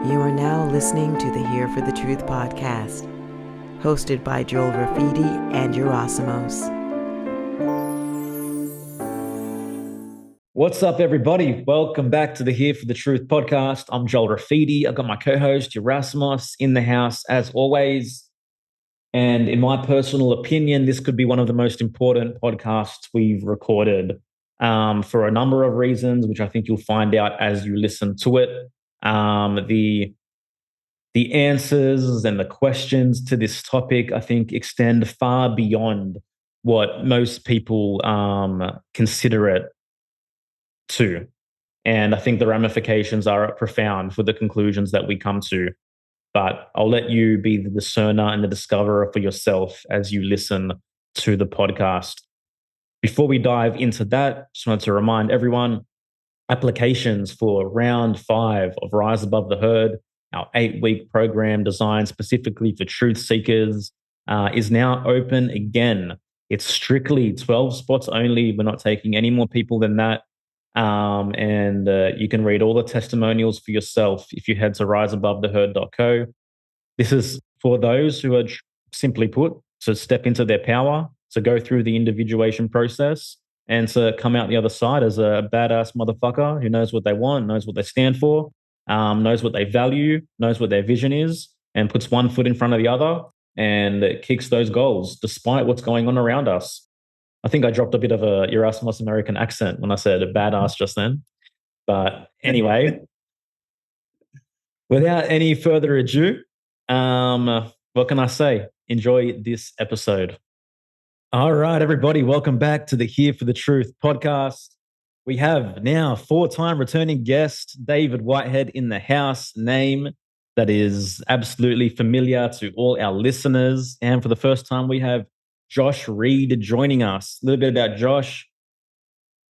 You are now listening to the Here for the Truth podcast, hosted by Joel Rafidi and Yerasimos. What's up, everybody? Welcome back to the Here for the Truth podcast. I'm Joel Rafidi. I've got my co-host Yerasimos in the house as always. And in my personal opinion, this could be one of the most important podcasts we've recorded for a number of reasons, which I think you'll find out as you listen to it. The answers and the questions to this topic, I think, extend far beyond what most people consider it to. And I think the ramifications are profound for the conclusions that we come to. But I'll let you be the discerner and the discoverer for yourself as you listen to the podcast. Before we dive into that, just wanted to remind everyone, applications for round 5 of Rise Above the Herd, our 8-week program designed specifically for truth seekers, is now open again. It's strictly 12 spots only. We're not taking any more people than that. And you can read all the testimonials for yourself if you head to riseabovetheherd.co. This is for those who are, simply put, to step into their power, to go through the individuation process, and to come out the other side as a badass motherfucker who knows what they want, knows what they stand for, knows what they value, knows what their vision is, and puts one foot in front of the other and kicks those goals despite what's going on around us. I think I dropped a bit of a Yerasimos American accent when I said a badass just then. But anyway, without any further ado, what can I say? Enjoy this episode. All right, everybody, welcome back to the Here for the Truth podcast. We have now 4-time returning guest, David Whitehead, in the house, name that is absolutely familiar to all our listeners. And for the first time, we have Josh Reid joining us. A little bit about Josh.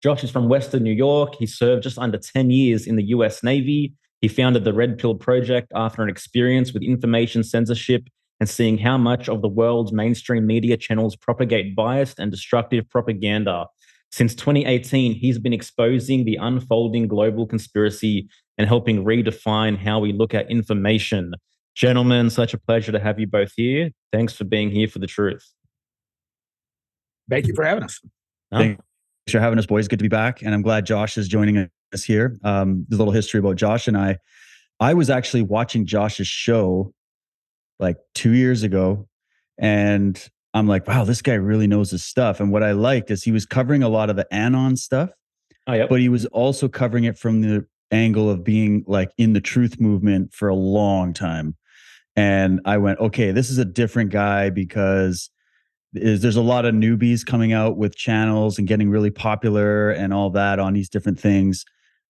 Josh is from Western New York. He served just under 10 years in the US Navy. He founded the Red Pill Project after an experience with information censorship and seeing how much of the world's mainstream media channels propagate biased and destructive propaganda. Since 2018, he's been exposing the unfolding global conspiracy and helping redefine how we look at information. Gentlemen, such a pleasure to have you both here. Thanks for being here for the truth. Thank you for having us. Thanks for having us, boys. Good to be back. And I'm glad Josh is joining us here. There's a little history about Josh and I. I was actually watching Josh's show like 2 years ago. And I'm like, wow, this guy really knows his stuff. And what I liked is he was covering a lot of the Anon stuff, but he was also covering it from the angle of being like in the truth movement for a long time. And I went, okay, this is a different guy because there's a lot of newbies coming out with channels and getting really popular and all that on these different things.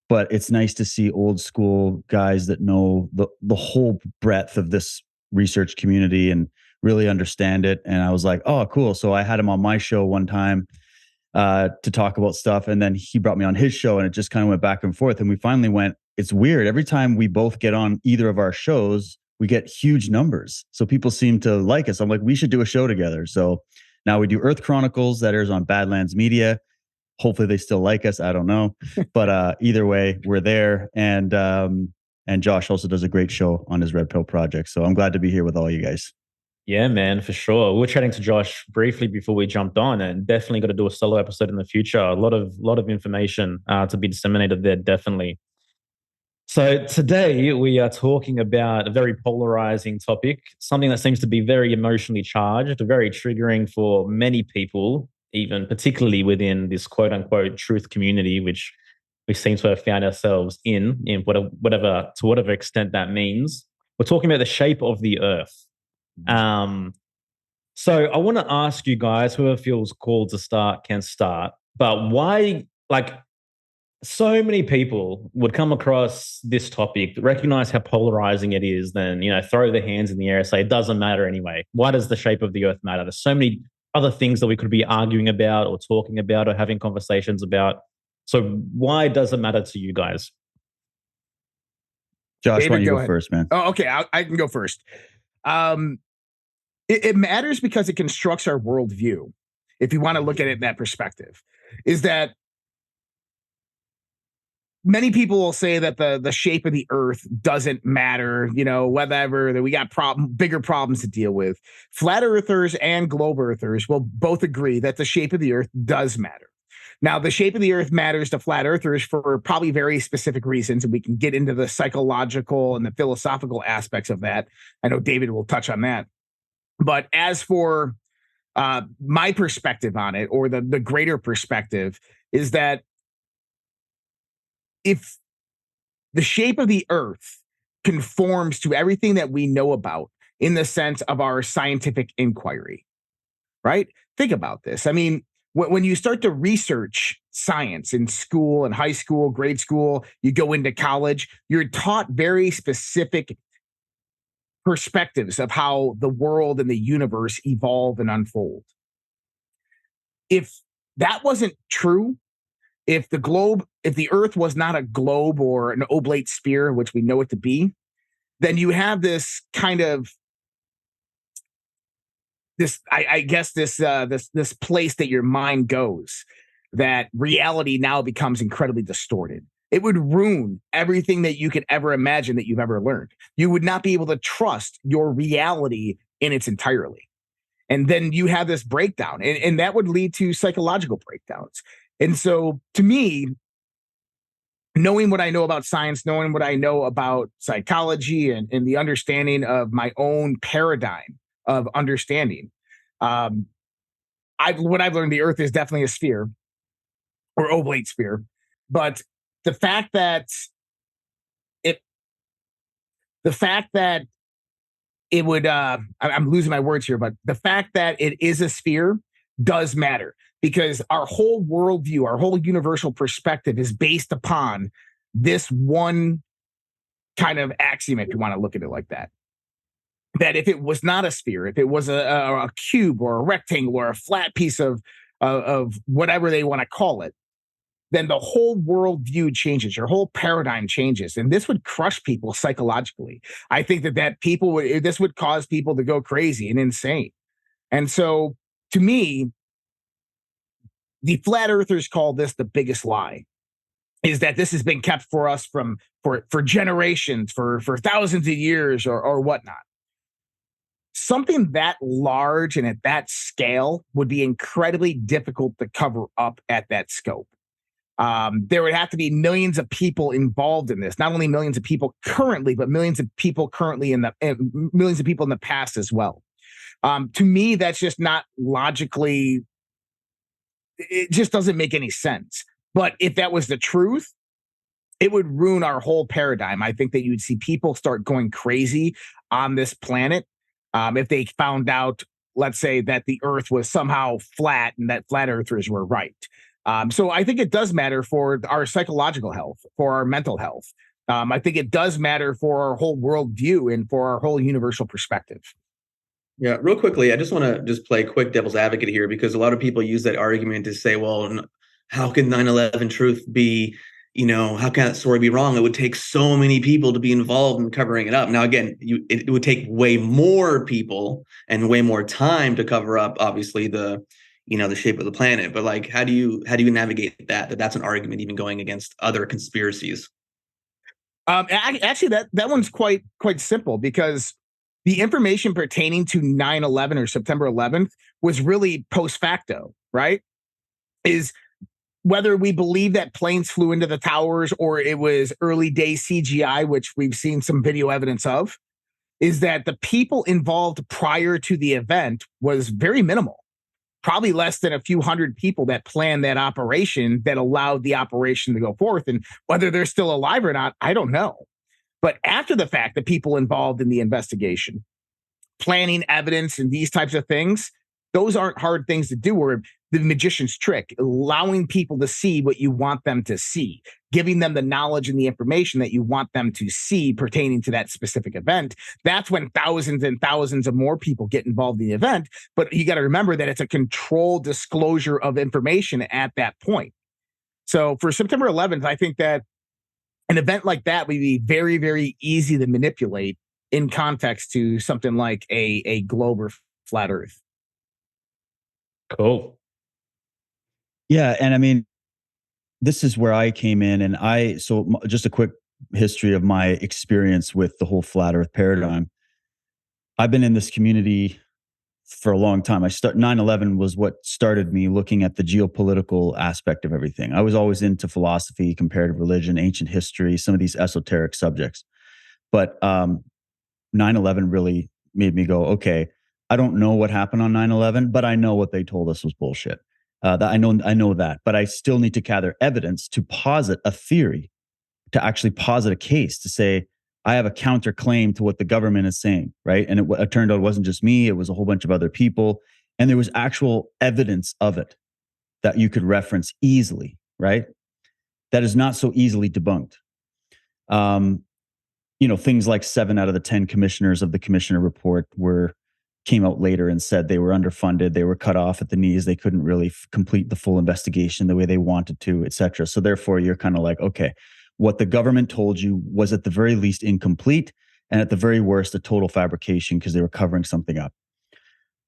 But it's nice to see old school guys that know the whole breadth of this research community and really understand it. And I was like, oh, cool. So I had him on my show one time to talk about stuff. And then he brought me on his show and it just kind of went back and forth. And we finally went, it's weird. Every time we both get on either of our shows, we get huge numbers. So people seem to like us. I'm like, we should do a show together. So now we do Earth Chronicles that airs on Badlands Media. Hopefully they still like us. I don't know. But either way, we're there. And Josh also does a great show on his Red Pill project. So I'm glad to be here with all you guys. Yeah, man, for sure. We were chatting to Josh briefly before we jumped on, and definitely got to do a solo episode in the future. A lot of information to be disseminated there, definitely. So today we are talking about a very polarizing topic, something that seems to be very emotionally charged, very triggering for many people, even particularly within this quote unquote truth community, which we seem to have found ourselves in whatever extent that means. We're talking about the shape of the earth. So I want to ask you guys, whoever feels called to start can start, but why, so many people would come across this topic, recognize how polarizing it is, then, throw their hands in the air and say, it doesn't matter anyway. Why does the shape of the earth matter? There's so many other things that we could be arguing about or talking about or having conversations about. So why does it matter to you guys? Josh, David, why don't you go ahead. first, man? Oh, okay. I can go first. It matters because it constructs our worldview. If you want to look at it in that perspective, is that many people will say that the shape of the earth doesn't matter, whatever, that we got bigger problems to deal with. Flat earthers and globe earthers will both agree that the shape of the earth does matter. Now, the shape of the earth matters to flat earthers for probably very specific reasons, and we can get into the psychological and the philosophical aspects of that. I know David will touch on that. But as for my perspective on it, or the greater perspective, is that if the shape of the earth conforms to everything that we know about in the sense of our scientific inquiry, right? Think about this. I mean, when you start to research science in school and high school, grade school, you go into college, you're taught very specific perspectives of how the world and the universe evolve and unfold. If that wasn't true, if the earth was not a globe or an oblate sphere, which we know it to be, then you have this kind of this place that your mind goes, that reality now becomes incredibly distorted. It would ruin everything that you could ever imagine that you've ever learned. You would not be able to trust your reality in its entirety. And then you have this breakdown, and that would lead to psychological breakdowns. And so to me, knowing what I know about science, knowing what I know about psychology and the understanding of my own paradigm of understanding, what I've learned, the earth is definitely a sphere or oblate sphere. But the fact that it would, I'm losing my words here, but the fact that it is a sphere does matter, because our whole worldview, our whole universal perspective is based upon this one kind of axiom, if you want to look at it like that. That if it was not a sphere, if it was a cube or a rectangle or a flat piece of whatever they want to call it, then the whole worldview changes, your whole paradigm changes. And this would crush people psychologically. I think this would cause people to go crazy and insane. And so to me, the flat earthers call this the biggest lie, is that this has been kept for us for generations, for thousands of years or whatnot. Something that large and at that scale would be incredibly difficult to cover up at that scope. There would have to be millions of people involved in this, not only millions of people currently, but millions of people millions of people in the past as well. To me, that's just not logically, it just doesn't make any sense. But if that was the truth, it would ruin our whole paradigm. I think that you would see people start going crazy on this planet if they found out, let's say, that the earth was somehow flat and that flat earthers were right. So I think it does matter for our psychological health, for our mental health. I think it does matter for our whole worldview and for our whole universal perspective. Yeah, real quickly, I just want to just play quick devil's advocate here, because a lot of people use that argument to say, well, how can 9/11 truth be, how can that story be wrong? It would take so many people to be involved in covering it up. Now, again, it would take way more people and way more time to cover up, obviously, the shape of the planet. But like, how do you navigate that's an argument even going against other conspiracies? Actually, that one's quite simple, because the information pertaining to 9/11 or September 11th was really post facto, right? Is whether we believe that planes flew into the towers or it was early day CGI, which we've seen some video evidence of, is that the people involved prior to the event was very minimal. Probably less than a few hundred people that planned that operation, that allowed the operation to go forth. And whether they're still alive or not, I don't know. But after the fact, the people involved in the investigation, planning evidence and these types of things, those aren't hard things to do, or the magician's trick, allowing people to see what you want them to see, giving them the knowledge and the information that you want them to see pertaining to that specific event. That's when thousands and thousands of more people get involved in the event. But you got to remember that it's a controlled disclosure of information at that point. So for September 11th, I think that an event like that would be very, very easy to manipulate in context to something like a globe or flat earth. Cool. Yeah. And I mean, this is where I came in, and just a quick history of my experience with the whole flat earth paradigm. I've been in this community for a long time. 9/11 was what started me looking at the geopolitical aspect of everything. I was always into philosophy, comparative religion, ancient history, some of these esoteric subjects. But 9/11 really made me go, okay, I don't know what happened on 9/11, but I know what they told us was bullshit. I know that, but I still need to gather evidence to posit a theory, to actually posit a case to say, I have a counterclaim to what the government is saying, right? And it turned out it wasn't just me, it was a whole bunch of other people. And there was actual evidence of it that you could reference easily, right? That is not so easily debunked. Things like 7 out of the 10 commissioners of the commissioner report came out later and said they were underfunded, they were cut off at the knees, they couldn't really complete the full investigation the way they wanted to, et cetera. So therefore, you're kind of like, okay, what the government told you was at the very least incomplete, and at the very worst, a total fabrication because they were covering something up.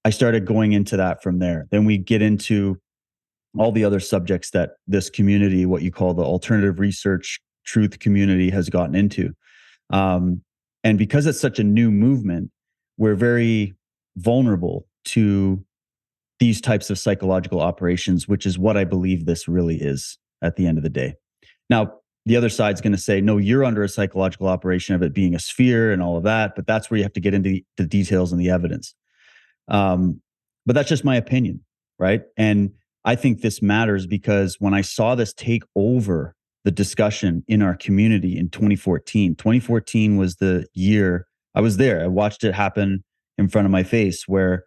I started going into that from there. Then we get into all the other subjects that this community, what you call the alternative research truth community, has gotten into. And because it's such a new movement, we're very vulnerable to these types of psychological operations, which is what I believe this really is at the end of the day. Now, the other side's going to say, no, you're under a psychological operation of it being a sphere and all of that, but that's where you have to get into the details and the evidence. But that's just my opinion, right? And I think this matters because when I saw this take over the discussion in our community in 2014 was the year I was there. I watched it happen in front of my face, where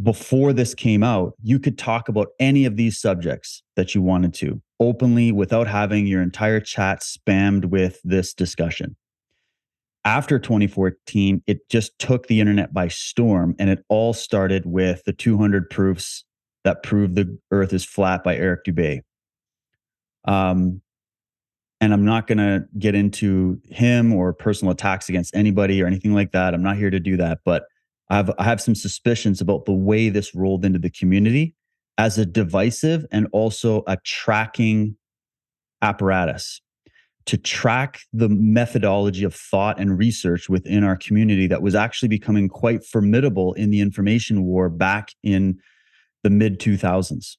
before this came out, you could talk about any of these subjects that you wanted to openly without having your entire chat spammed with this discussion. After 2014, it just took the internet by storm, and it all started with the 200 proofs that prove the earth is flat by Eric Dubé. And I'm not going to get into him or personal attacks against anybody or anything like that. I'm not here to do that. But I have some suspicions about the way this rolled into the community as a divisive and also a tracking apparatus to track the methodology of thought and research within our community that was actually becoming quite formidable in the information war back in the mid 2000s.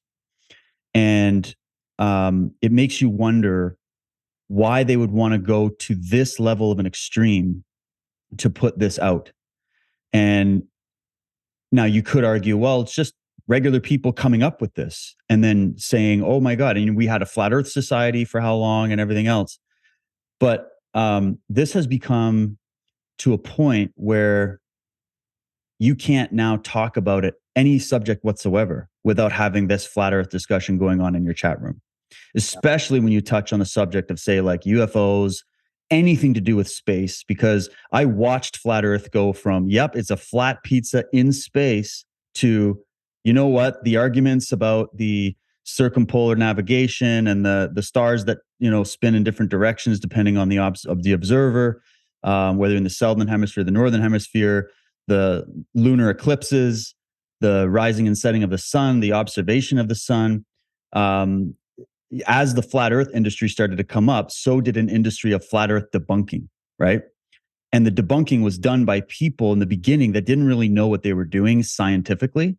And it makes you wonder why they would want to go to this level of an extreme to put this out. And now you could argue, well, it's just regular people coming up with this and then saying, oh my God, and we had a flat earth society for how long and everything else. But this has become to a point where you can't now talk about it, any subject whatsoever, without having this flat earth discussion going on in your chat room. Especially when you touch on the subject of, say, like UFOs, anything to do with space, because I watched flat earth go from, yep, it's a flat pizza in space, to, you know what, the arguments about the circumpolar navigation and the stars that, spin in different directions depending on the observer, whether in the southern hemisphere, the northern hemisphere, the lunar eclipses, the rising and setting of the sun, the observation of the sun. As the flat earth industry started to come up, so did an industry of flat earth debunking, right? And the debunking was done by people in the beginning that didn't really know what they were doing scientifically.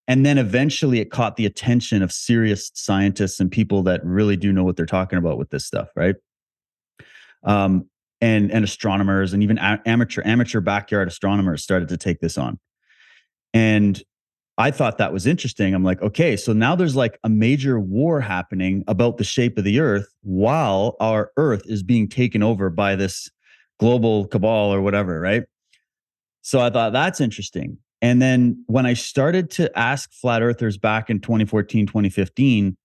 And then eventually it caught the attention of serious scientists and people that really do know what they're talking about with this stuff, right? And astronomers and even amateur backyard astronomers started to take this on. And I thought that was interesting. I'm like, okay, so now there's like a major war happening about the shape of the earth while our earth is being taken over by this global cabal or whatever, right? So I thought that's interesting. And then when I started to ask flat earthers back in 2014, 2015,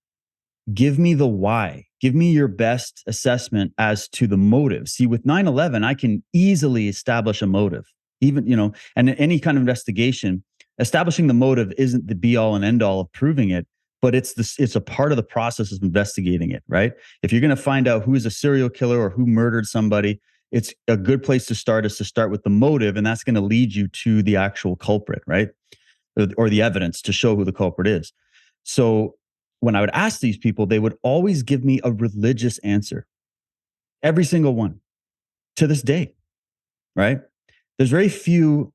give me the why. Give me your best assessment as to the motive. See, with 9/11, I can easily establish a motive. Even, and in any kind of investigation, establishing the motive isn't the be all and end all of proving it, but it's a part of the process of investigating it, right? If you're going to find out who is a serial killer or who murdered somebody, it's a good place to start is to start with the motive, and that's going to lead you to the actual culprit, right? Or the evidence to show who the culprit is. So when I would ask these people, they would always give me a religious answer. Every single one to this day, right? There's very few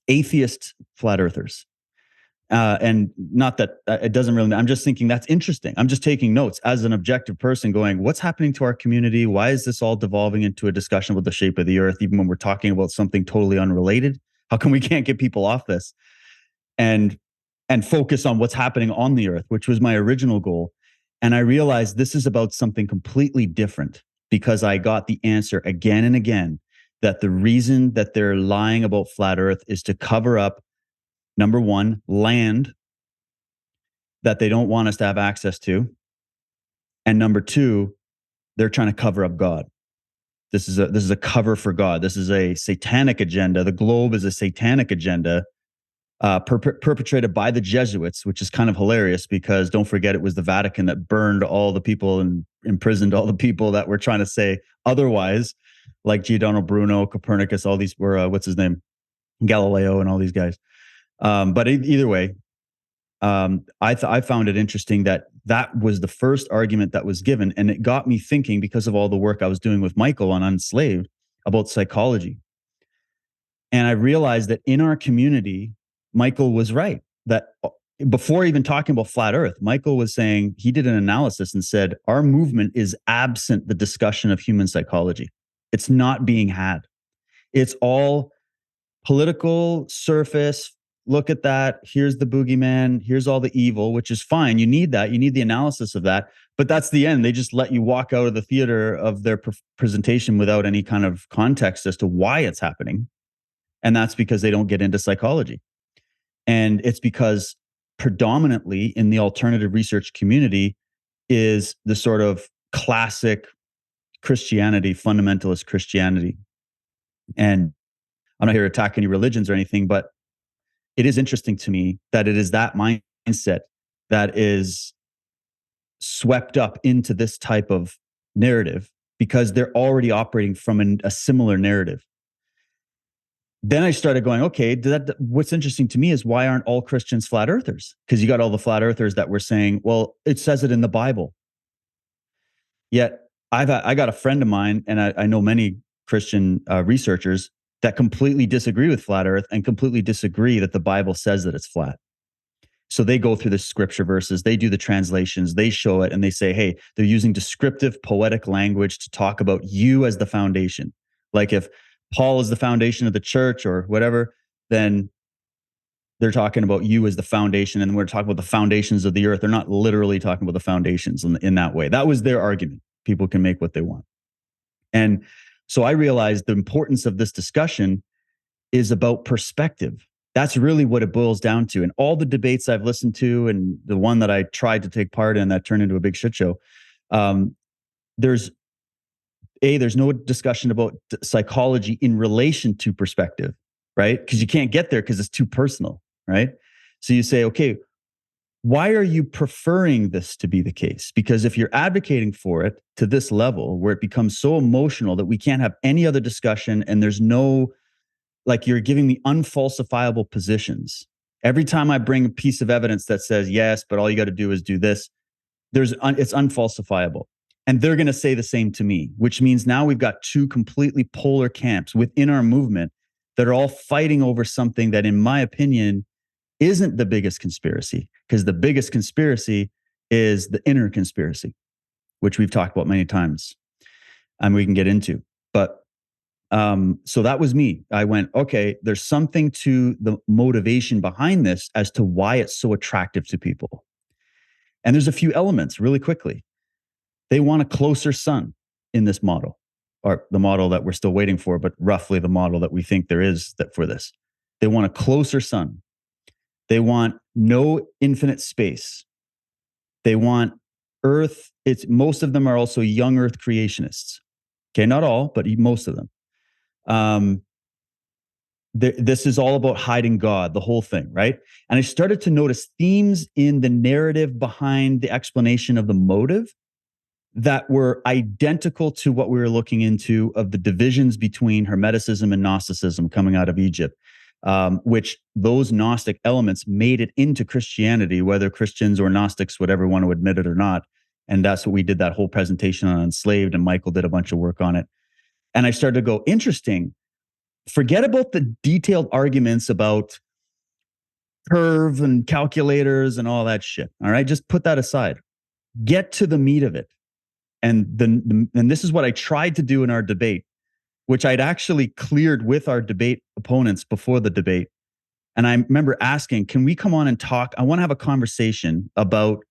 atheist flat earthers. And not that it doesn't really, I'm just thinking that's interesting. I'm just taking notes as an objective person going, what's happening to our community? Why is this all devolving into a discussion about the shape of the earth, even when we're talking about something totally unrelated? How come we can't get people off this and focus on what's happening on the earth, which was my original goal? And I realized this is about something completely different because I got the answer again and again that the reason that they're lying about flat earth is to cover up, number one, land that they don't want us to have access to. And number two, they're trying to cover up God. This is a cover for God. This is a satanic agenda. The globe is a satanic agenda perpetrated by the Jesuits, which is kind of hilarious because don't forget it was the Vatican that burned all the people and imprisoned all the people that were trying to say otherwise, like Giordano Bruno, Copernicus, all these were, what's his name? Galileo and all these guys. But either way, I found it interesting that was the first argument that was given. And it got me thinking because of all the work I was doing with Michael on Unslaved about psychology. And I realized that in our community, Michael was right. That before even talking about flat earth, Michael was saying, he did an analysis and said, our movement is absent the discussion of human psychology. It's not being had. It's all political surface. Look at that. Here's the boogeyman. Here's all the evil, which is fine. You need that. You need the analysis of that. But that's the end. They just let you walk out of the theater of their presentation without any kind of context as to why it's happening. And that's because they don't get into psychology. And it's because predominantly in the alternative research community is the sort of classic Christianity, fundamentalist Christianity. And I'm not here to attack any religions or anything, but it is interesting to me that it is that mindset that is swept up into this type of narrative because they're already operating from a similar narrative. Then I started going, okay, what's interesting to me is why aren't all Christians flat earthers? Because you got all the flat earthers that were saying, well, it says it in the Bible. Yet I got a friend of mine, and I know many Christian researchers that completely disagree with flat earth and completely disagree that the Bible says that it's flat. So they go through the scripture verses, they do the translations, they show it, and they say, hey, they're using descriptive poetic language to talk about you as the foundation. Like if Paul is the foundation of the church or whatever, then they're talking about you as the foundation. And we're talking about the foundations of the earth. They're not literally talking about the foundations in that way. That was their argument. People can make what they want. And so I realized the importance of this discussion is about perspective. That's really what it boils down to. And all the debates I've listened to and the one that I tried to take part in that turned into a big shit show, there's no discussion about psychology in relation to perspective, right? Because you can't get there because it's too personal, right? So you say, okay, why are you preferring this to be the case? Because if you're advocating for it to this level where it becomes so emotional that we can't have any other discussion and there's no, like you're giving me unfalsifiable positions. Every time I bring a piece of evidence that says, yes, but all you got to do is do this, it's unfalsifiable. And they're going to say the same to me, which means now we've got two completely polar camps within our movement that are all fighting over something that, in my opinion, isn't the biggest conspiracy, because the biggest conspiracy is the inner conspiracy, which we've talked about many times and we can get into. But so that was me. I went, okay, there's something to the motivation behind this as to why it's so attractive to people. And there's a few elements really quickly. They want a closer sun in this model, or the model that we're still waiting for, but roughly the model that we think there is that for this. They want a closer sun. They want no infinite space. They want Earth. Most of them are also young Earth creationists. Okay, not all, but most of them. This is all about hiding God, the whole thing, right? And I started to notice themes in the narrative behind the explanation of the motive that were identical to what we were looking into of the divisions between Hermeticism and Gnosticism coming out of Egypt. which those Gnostic elements made it into Christianity, whether Christians or Gnostics would ever want to admit it or not. And that's what we did that whole presentation on Enslaved, and Michael did a bunch of work on it. And I started to go, interesting. Forget about the detailed arguments about curve and calculators and all that shit. All right, just put that aside. Get to the meat of it. And this is what I tried to do in our debate, which I'd actually cleared with our debate opponents before the debate. And I remember asking, can we come on and talk? I want to have a conversation about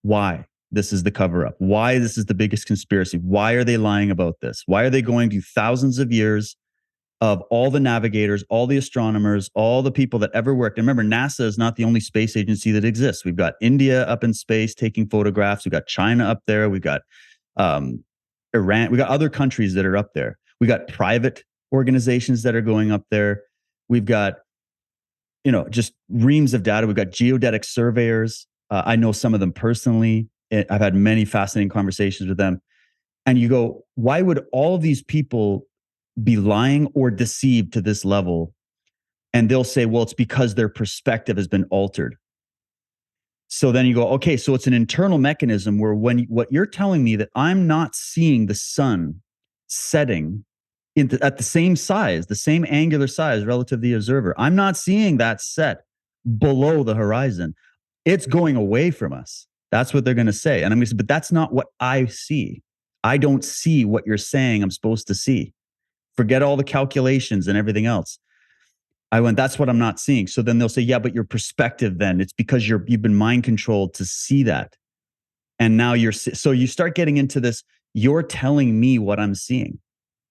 why this is the cover up, why this is the biggest conspiracy. Why are they lying about this? Why are they going to thousands of years of all the navigators, all the astronomers, all the people that ever worked? And remember, NASA is not the only space agency that exists. We've got India up in space taking photographs. We've got China up there. We've got Iran. We got other countries that are up there. We got private organizations that are going up there. We've got, just reams of data. We've got geodetic surveyors. I know some of them personally. I've had many fascinating conversations with them. And you go, why would all of these people be lying or deceived to this level? And they'll say, well, it's because their perspective has been altered. So then you go, okay, so it's an internal mechanism where what you're telling me that I'm not seeing the sun setting at the same size, the same angular size relative to the observer. I'm not seeing that set below the horizon. It's going away from us. That's what they're going to say. And I'm going to say, but that's not what I see. I don't see what you're saying I'm supposed to see. Forget all the calculations and everything else. I went, that's what I'm not seeing. So then they'll say, yeah, but your perspective then, it's because you've been mind controlled to see that. And now so you start getting into this, you're telling me what I'm seeing.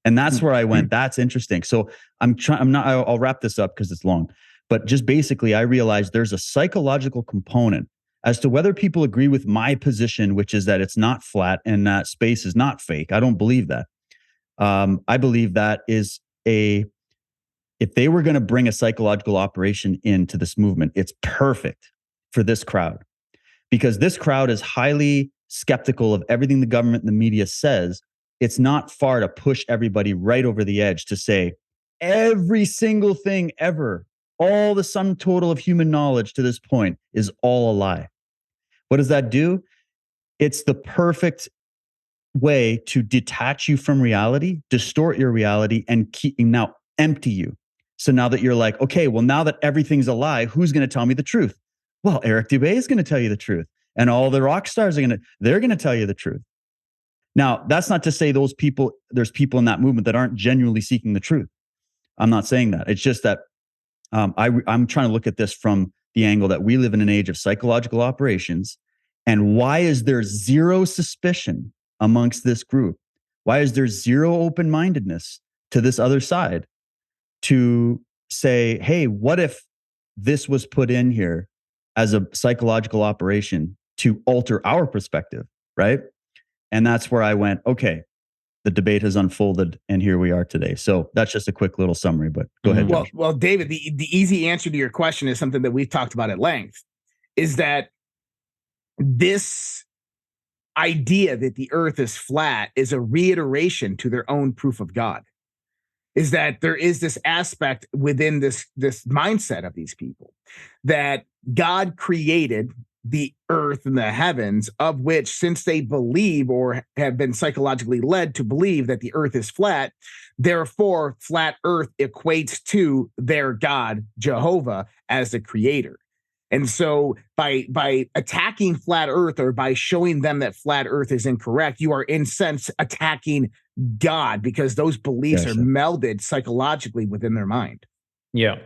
And that's where I went, that's interesting. So I'll wrap this up because it's long, but just basically I realized there's a psychological component as to whether people agree with my position, which is that it's not flat and that space is not fake. I don't believe that. I believe that is if they were going to bring a psychological operation into this movement, it's perfect for this crowd, because this crowd is highly skeptical of everything the government and the media says. It's not far to push everybody right over the edge to say every single thing ever, all the sum total of human knowledge to this point is all a lie. What does that do? It's the perfect way to detach you from reality, distort your reality, and now empty you. So now that you're like, okay, well, now that everything's a lie, who's going to tell me the truth? Well, Eric Dubé is going to tell you the truth. And all the rock stars they're going to tell you the truth. Now, that's not to say there's people in that movement that aren't genuinely seeking the truth. I'm not saying that. It's just that I'm trying to look at this from the angle that we live in an age of psychological operations. And why is there zero suspicion amongst this group? Why is there zero open-mindedness to this other side to say, hey, what if this was put in here as a psychological operation to alter our perspective, right? And that's where I went, okay, the debate has unfolded and here we are today. So that's just a quick little summary, but go ahead, Josh. Well, David, the easy answer to your question is something that we've talked about at length, is that this idea that the earth is flat is a reiteration to their own proof of God. Is that there is this aspect within this mindset of these people that God created the earth and the heavens, of which, since they believe or have been psychologically led to believe that the earth is flat, therefore flat earth equates to their God, Jehovah, as the creator. And so by attacking flat earth, or by showing them that flat earth is incorrect, you are in sense attacking God, because those beliefs are melded psychologically within their mind. Yeah.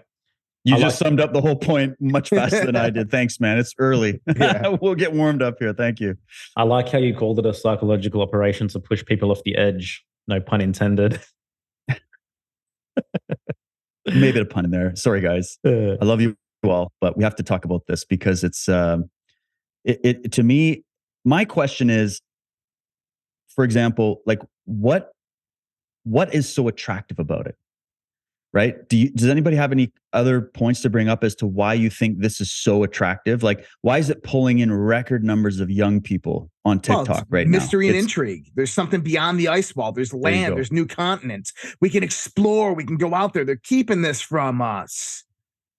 You just summed up the whole point much faster than I did. Thanks, man. It's early. Yeah. We'll get warmed up here. Thank you. I like how you called it a psychological operation to push people off the edge. No pun intended. Maybe a pun in there. Sorry, guys. I love you all, but we have to talk about this because it's to me, my question is, for example, like what is so attractive about it? right? Does anybody have any other points to bring up as to why you think this is so attractive? Like, why is it pulling in record numbers of young people on TikTok right now? Mystery and intrigue. There's something beyond the ice wall. There's land. There's new continents. We can explore. We can go out there. They're keeping this from us.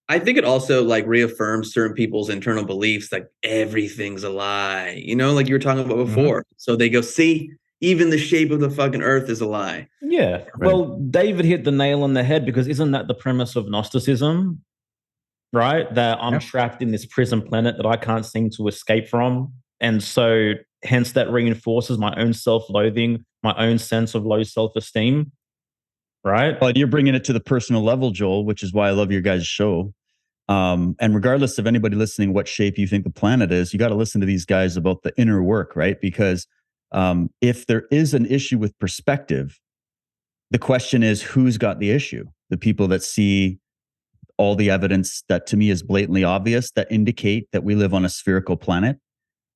I think it also like reaffirms certain people's internal beliefs, like everything's a lie, like you were talking about before. So they go, see, even the shape of the fucking earth is a lie. Yeah. Right. Well, David hit the nail on the head, because isn't that the premise of Gnosticism, right? That I'm trapped in this prison planet that I can't seem to escape from. And so hence that reinforces my own self-loathing, my own sense of low self-esteem, right? Well, you're bringing it to the personal level, Joel, which is why I love your guys' show. And regardless of anybody listening, what shape you think the planet is, you got to listen to these guys about the inner work, right? Because if there is an issue with perspective, the question is, who's got the issue? The people that see all the evidence that to me is blatantly obvious that indicate that we live on a spherical planet,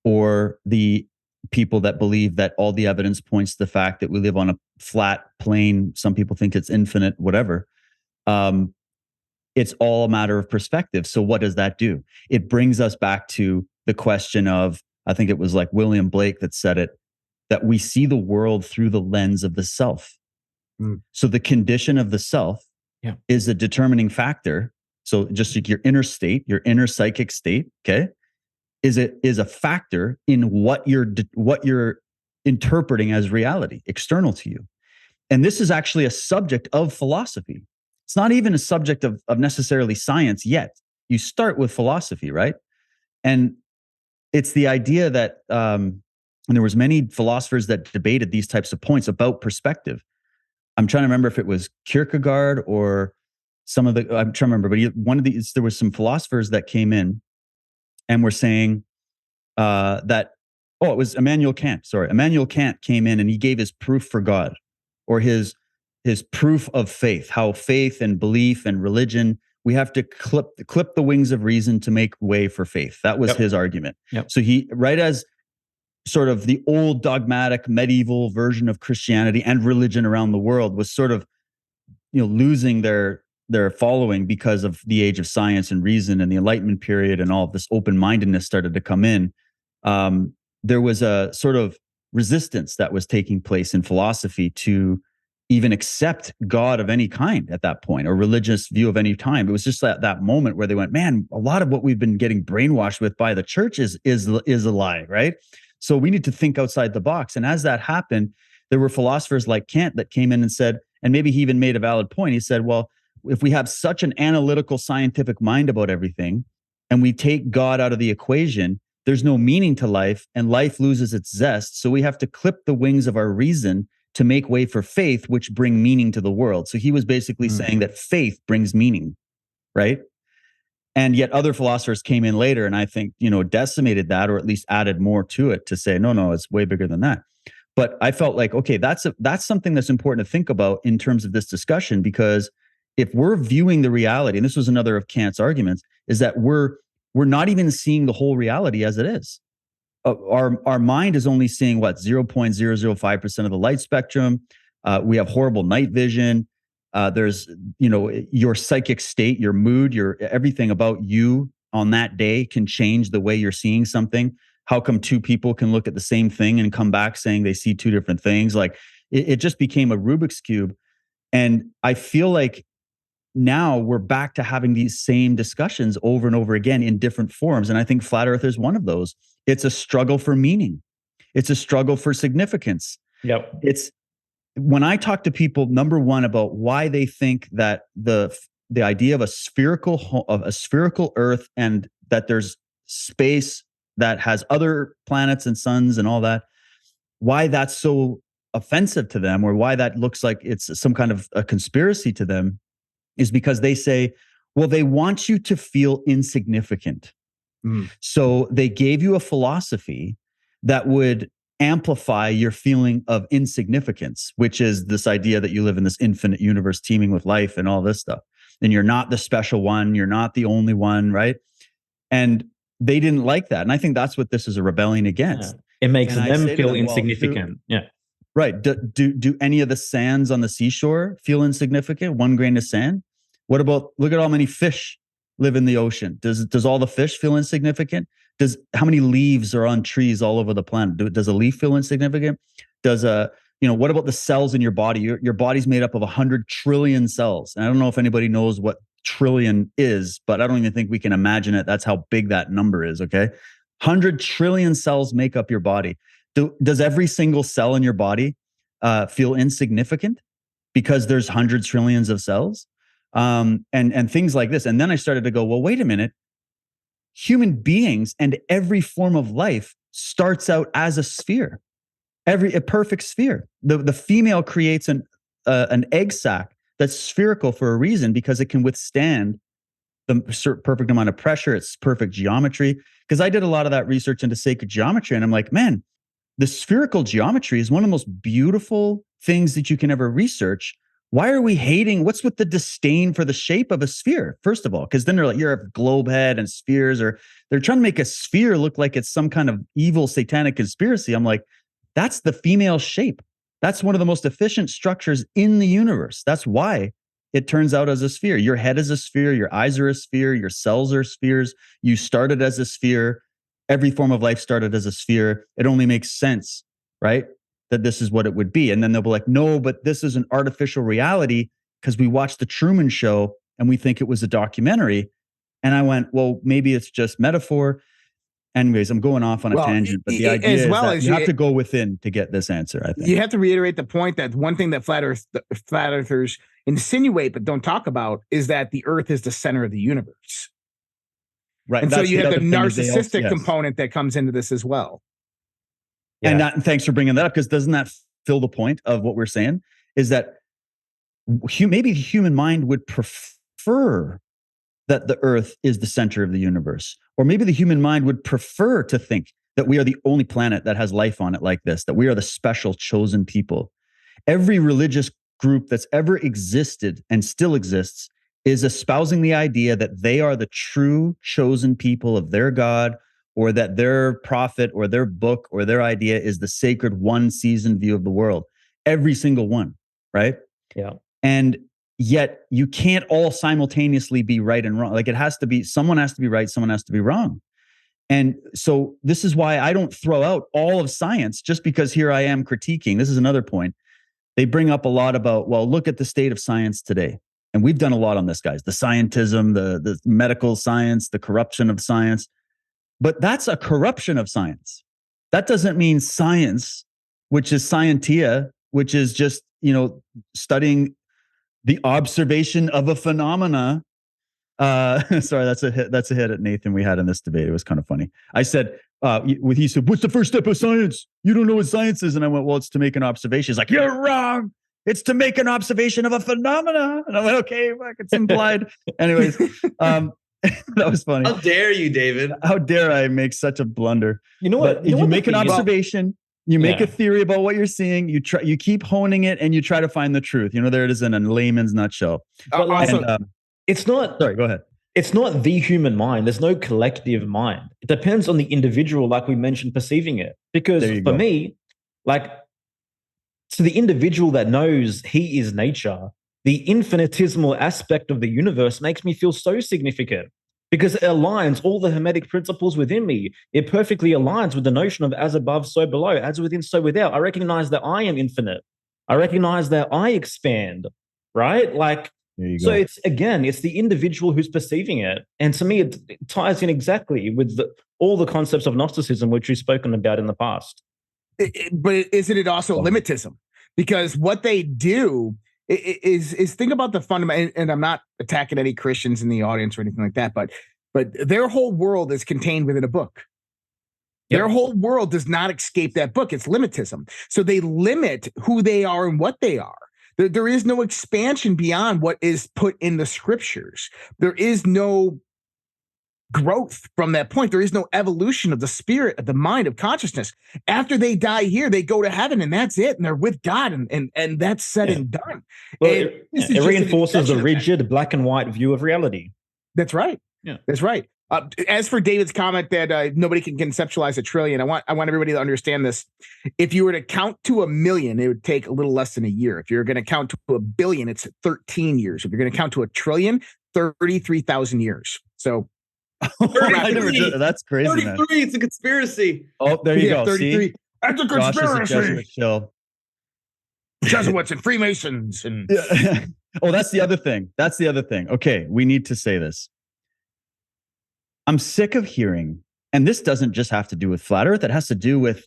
or the people that believe that all the evidence points to the fact that we live on a flat plane. Some people think it's infinite, whatever. It's all a matter of perspective. So what does that do? It brings us back to the question of, I think it was like William Blake that said it, that we see the world through the lens of the self. So the condition of the self is a determining factor. So just like your inner state, your inner psychic state, okay, is a factor in what you're interpreting as reality, external to you. And this is actually a subject of philosophy. It's not even a subject of necessarily science yet. You start with philosophy, right? And it's the idea that, and there was many philosophers that debated these types of points about perspective. I'm trying to remember if it was Kierkegaard or some of the, I'm trying to remember, but one of these, there was some philosophers that came in and were saying that, it was Immanuel Kant. Sorry. Immanuel Kant came in and he gave his proof for God, or his proof of faith, how faith and belief and religion, we have to clip the wings of reason to make way for faith. That was his argument. So he, right as sort of the old dogmatic medieval version of Christianity and religion around the world was sort of, losing their following because of the age of science and reason and the Enlightenment period, and all of this open-mindedness started to come in. There was a sort of resistance that was taking place in philosophy to even accept God of any kind at that point, or religious view of any time. It was just that moment where they went, man, a lot of what we've been getting brainwashed with by the church is a lie, right? So we need to think outside the box. And as that happened, there were philosophers like Kant that came in and said, and maybe he even made a valid point. He said, well, if we have such an analytical scientific mind about everything, and we take God out of the equation, there's no meaning to life, and life loses its zest. So we have to clip the wings of our reason to make way for faith, which bring meaning to the world. So he was basically saying that faith brings meaning, right? And yet other philosophers came in later and I think, decimated that, or at least added more to it to say, no, it's way bigger than that. But I felt like, okay, that's something that's important to think about in terms of this discussion, because if we're viewing the reality, and this was another of Kant's arguments, is that we're not even seeing the whole reality as it is. Our mind is only seeing 0.005% of the light spectrum. We have horrible night vision. There's, your psychic state, your mood, your everything about you on that day can change the way you're seeing something. How come two people can look at the same thing and come back saying they see two different things? Like it just became a Rubik's Cube. And I feel like now we're back to having these same discussions over and over again in different forms. And I think Flat Earth is one of those. It's a struggle for meaning. It's a struggle for significance. It's when I talk to people, number one, about why they think that the idea of a spherical Earth, and that there's space that has other planets and suns and all that, why that's so offensive to them, or why that looks like it's some kind of a conspiracy to them, is because they say, well, they want you to feel insignificant. So they gave you a philosophy that would amplify your feeling of insignificance, which is this idea that you live in this infinite universe teeming with life and all this stuff. And you're not the special one. You're not the only one, right? And they didn't like that. And I think that's what this is a rebellion against. It makes them feel insignificant. Right. Do any of the sands on the seashore feel insignificant? One grain of sand? What about, look at how many fish live in the ocean. Does all the fish feel insignificant? How many leaves are on trees all over the planet? Does a leaf feel insignificant? What about the cells in your body? Your body's made up of 100 trillion cells. And I don't know if anybody knows what trillion is, but I don't even think we can imagine it. That's how big that number is, okay? 100 trillion cells make up your body. Does every single cell in your body feel insignificant because there's hundreds, trillions of cells? And things like this. And then I started to go, well, wait a minute. Human beings and every form of life starts out as a sphere, a perfect sphere. The female creates an egg sac that's spherical for a reason, because it can withstand the perfect amount of pressure. It's perfect geometry. Because I did a lot of that research into sacred geometry, and I'm like, man, the spherical geometry is one of the most beautiful things that you can ever research. Why are we hating? What's with the disdain for the shape of a sphere? First of all, because then they're like, you're a globe head and spheres, or they're trying to make a sphere look like it's some kind of evil satanic conspiracy. I'm like, that's the female shape. That's one of the most efficient structures in the universe. That's why it turns out as a sphere. Your head is a sphere. Your eyes are a sphere. Your cells are spheres. You started as a sphere. Every form of life started as a sphere. It only makes sense, right, that this is what it would be. And then they'll be like, no, but this is an artificial reality because we watched the Truman Show and we think it was a documentary. And I went, well, maybe it's just metaphor. Anyways, I'm going off on a tangent, but the idea is that you have to go within to get this answer, I think. You have to reiterate the point that one thing that flat earthers insinuate but don't talk about is that the earth is the center of the universe. Right. And so you have the narcissistic component that comes into this as well. Yeah. And thanks for bringing that up, because doesn't that fill the point of what we're saying? Is that maybe the human mind would prefer that the earth is the center of the universe. Or maybe the human mind would prefer to think that we are the only planet that has life on it like this, that we are the special chosen people. Every religious group that's ever existed and still exists is espousing the idea that they are the true chosen people of their God, or that their prophet or their book or their idea is the sacred one season view of the world. Every single one, right? Yeah. And yet you can't all simultaneously be right and wrong. Like, it has to be, someone has to be right, someone has to be wrong. And so this is why I don't throw out all of science just because here I am critiquing. This is another point. They bring up a lot about, well, look at the state of science today. And we've done a lot on this, guys. The scientism, the medical science, the corruption of science. But that's a corruption of science. That doesn't mean science, which is scientia, which is just, studying the observation of a phenomena. Sorry, that's a hit at Nathan we had in this debate. It was kind of funny. I said, he said, what's the first step of science? You don't know what science is. And I went, well, it's to make an observation. He's like, you're wrong. It's to make an observation of a phenomena. And I went, okay, fuck, it's implied. Anyways, that was funny. How dare you, David? How dare I make such a blunder? You know what? You make an observation. You make a theory about what you're seeing. You keep honing it, and you try to find the truth. There it is in a layman's nutshell. It's not. Sorry, go ahead. It's not the human mind. There's no collective mind. It depends on the individual, like we mentioned, perceiving it. Because for me, to the individual that knows he is nature, the infinitesimal aspect of the universe makes me feel so significant, because it aligns all the Hermetic principles within me. It perfectly aligns with the notion of as above, so below, as within, so without. I recognize that I am infinite. I recognize that I expand, right? So it's the individual who's perceiving it. And to me, it ties in exactly with all the concepts of Gnosticism, which we've spoken about in the past. But isn't it also limitism? Because what they do is think about the fundamental, and I'm not attacking any Christians in the audience or anything like that, but their whole world is contained within a book. Yep. Their whole world does not escape that book. It's limitism. So they limit who they are and what they are. There is no expansion beyond what is put in the scriptures. There is no growth from that point. There is no evolution of the spirit, of the mind, of consciousness. After they die here, they go to heaven, and that's it. And they're with God, and that's said and done. Well, it reinforces the rigid black and white view of reality. That's right. Yeah, that's right. As for David's comment that nobody can conceptualize a trillion, I want everybody to understand this. If you were to count to 1,000,000, it would take a little less than a year. If you're going to count to 1,000,000,000, it's 13 years. If you're going to count to 1,000,000,000,000, 33,000 years. So that's crazy. 33. Man. It's a conspiracy. Oh, there you go. 33. See? That's a Josh is a conspiracy. Jesuit shill. Jesuits and Freemasons and Oh, that's the other thing. Okay, we need to say this. I'm sick of hearing, and this doesn't just have to do with flat Earth. It has to do with,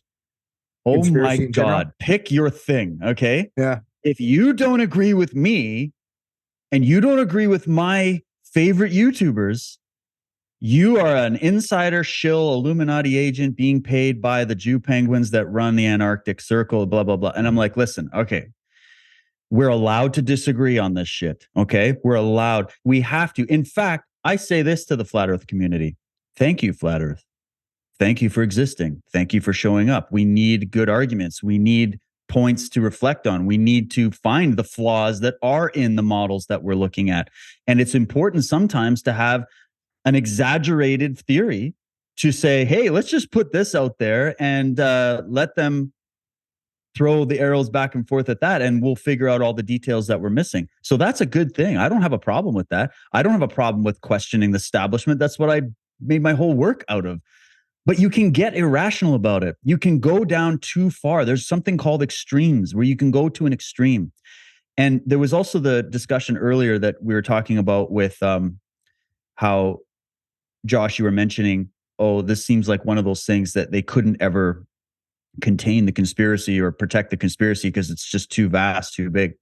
oh my God, pick your thing. Okay. Yeah. If you don't agree with me, and you don't agree with my favorite YouTubers, you are an insider shill Illuminati agent being paid by the Jew penguins that run the Antarctic Circle, blah, blah, blah. And I'm like, listen, okay, we're allowed to disagree on this shit. Okay. We're allowed. We have to. In fact, I say this to the flat Earth community. Thank you, flat Earth. Thank you for existing. Thank you for showing up. We need good arguments. We need points to reflect on. We need to find the flaws that are in the models that we're looking at. And it's important sometimes to have an exaggerated theory to say, hey, let's just put this out there and let them throw the arrows back and forth at that, and we'll figure out all the details that we're missing. So that's a good thing. I don't have a problem with that. I don't have a problem with questioning the establishment. That's what I made my whole work out of. But you can get irrational about it. You can go down too far. There's something called extremes where you can go to an extreme. And there was also the discussion earlier that we were talking about with how, Josh, you were mentioning, oh, this seems like one of those things that they couldn't ever contain the conspiracy or protect the conspiracy because it's just too vast, too big.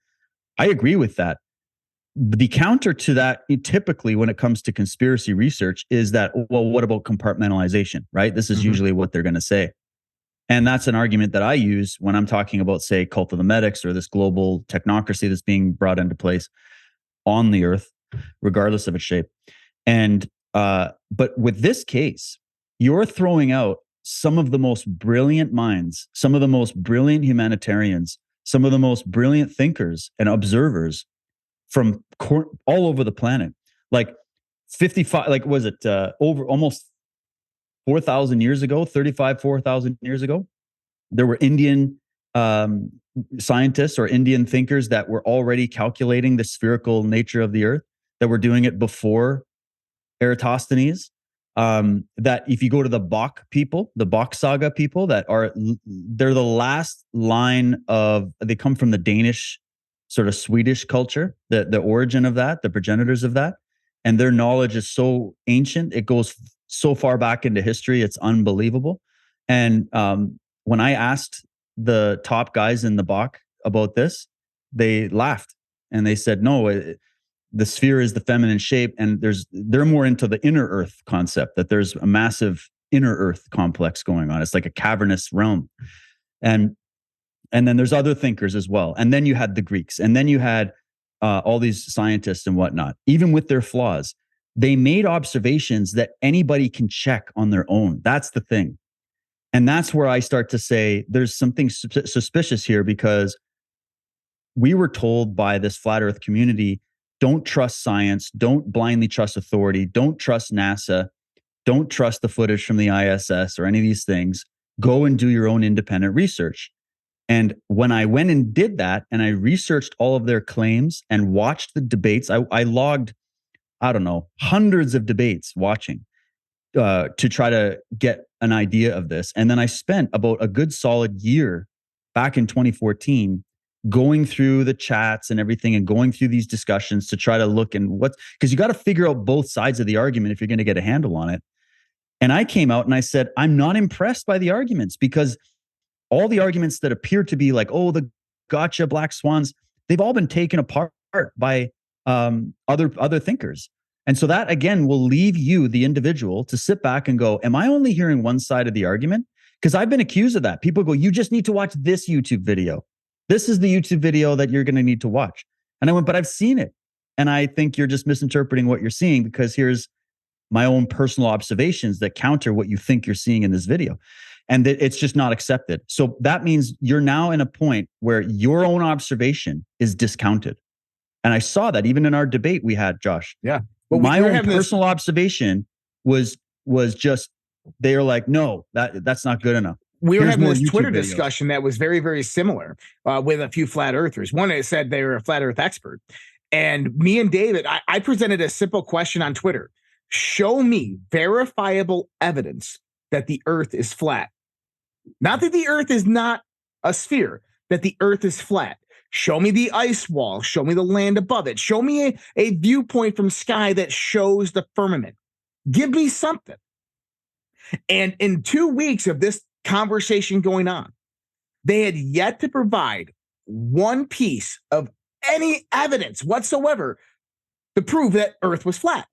I agree with that. The counter to that, typically when it comes to conspiracy research, is that, well, what about compartmentalization, right? This is usually what they're going to say. And that's an argument that I use when I'm talking about, say, cult of the medics or this global technocracy that's being brought into place on the earth, regardless of its shape. And but with this case, you're throwing out some of the most brilliant minds, some of the most brilliant humanitarians, some of the most brilliant thinkers and observers from all over the planet. Like 55, like was it over almost 4,000 years ago, 4,000 years ago, there were Indian scientists or Indian thinkers that were already calculating the spherical nature of the earth, that were doing it before Eratosthenes. That if you go to the Bach people, the Bach saga people, they're the last line of, they come from the Danish sort of Swedish culture, the origin of that, the progenitors of that. And their knowledge is so ancient. It goes so far back into history. It's unbelievable. And when I asked the top guys in the Bach about this, they laughed and they said, no, the sphere is the feminine shape, and they're more into the inner earth concept, that there's a massive inner earth complex going on. It's like a cavernous realm. And then there's other thinkers as well. And then you had the Greeks, and then you had all these scientists and whatnot. Even with their flaws, they made observations that anybody can check on their own. That's the thing. And that's where I start to say there's something suspicious here, because we were told by this flat earth community, don't trust science, don't blindly trust authority, don't trust NASA, don't trust the footage from the ISS or any of these things. Go and do your own independent research. And when I went and did that, and I researched all of their claims and watched the debates, I logged, I don't know, hundreds of debates watching to try to get an idea of this. And then I spent about a good solid year back in 2014 going through the chats and everything and going through these discussions to try to look and because you got to figure out both sides of the argument if you're going to get a handle on it. And I came out and I said, I'm not impressed by the arguments, because all the arguments that appear to be like, oh, the gotcha black swans, they've all been taken apart by other thinkers. And so that, again, will leave you, the individual, to sit back and go, am I only hearing one side of the argument? Because I've been accused of that. People go, you just need to watch this YouTube video. This is the YouTube video that you're going to need to watch. And I went, but I've seen it. And I think you're just misinterpreting what you're seeing, because here's my own personal observations that counter what you think you're seeing in this video. And that it's just not accepted. So that means you're now in a point where your own observation is discounted. And I saw that even in our debate we had, Josh. Yeah. Well, my own personal observation was just, they are like, no, that's not good enough. We were Here's having more this YouTube Twitter videos. discussion that was very, very similar with a few flat earthers. One that said they were a flat earth expert. And me and David, I presented a simple question on Twitter. Show me verifiable evidence that the earth is flat. Not that the earth is not a sphere, that the earth is flat. Show me the ice wall. Show me the land above it. Show me a viewpoint from sky that shows the firmament. Give me something. And in 2 weeks of this conversation going on, they had yet to provide one piece of any evidence whatsoever to prove that Earth was flat.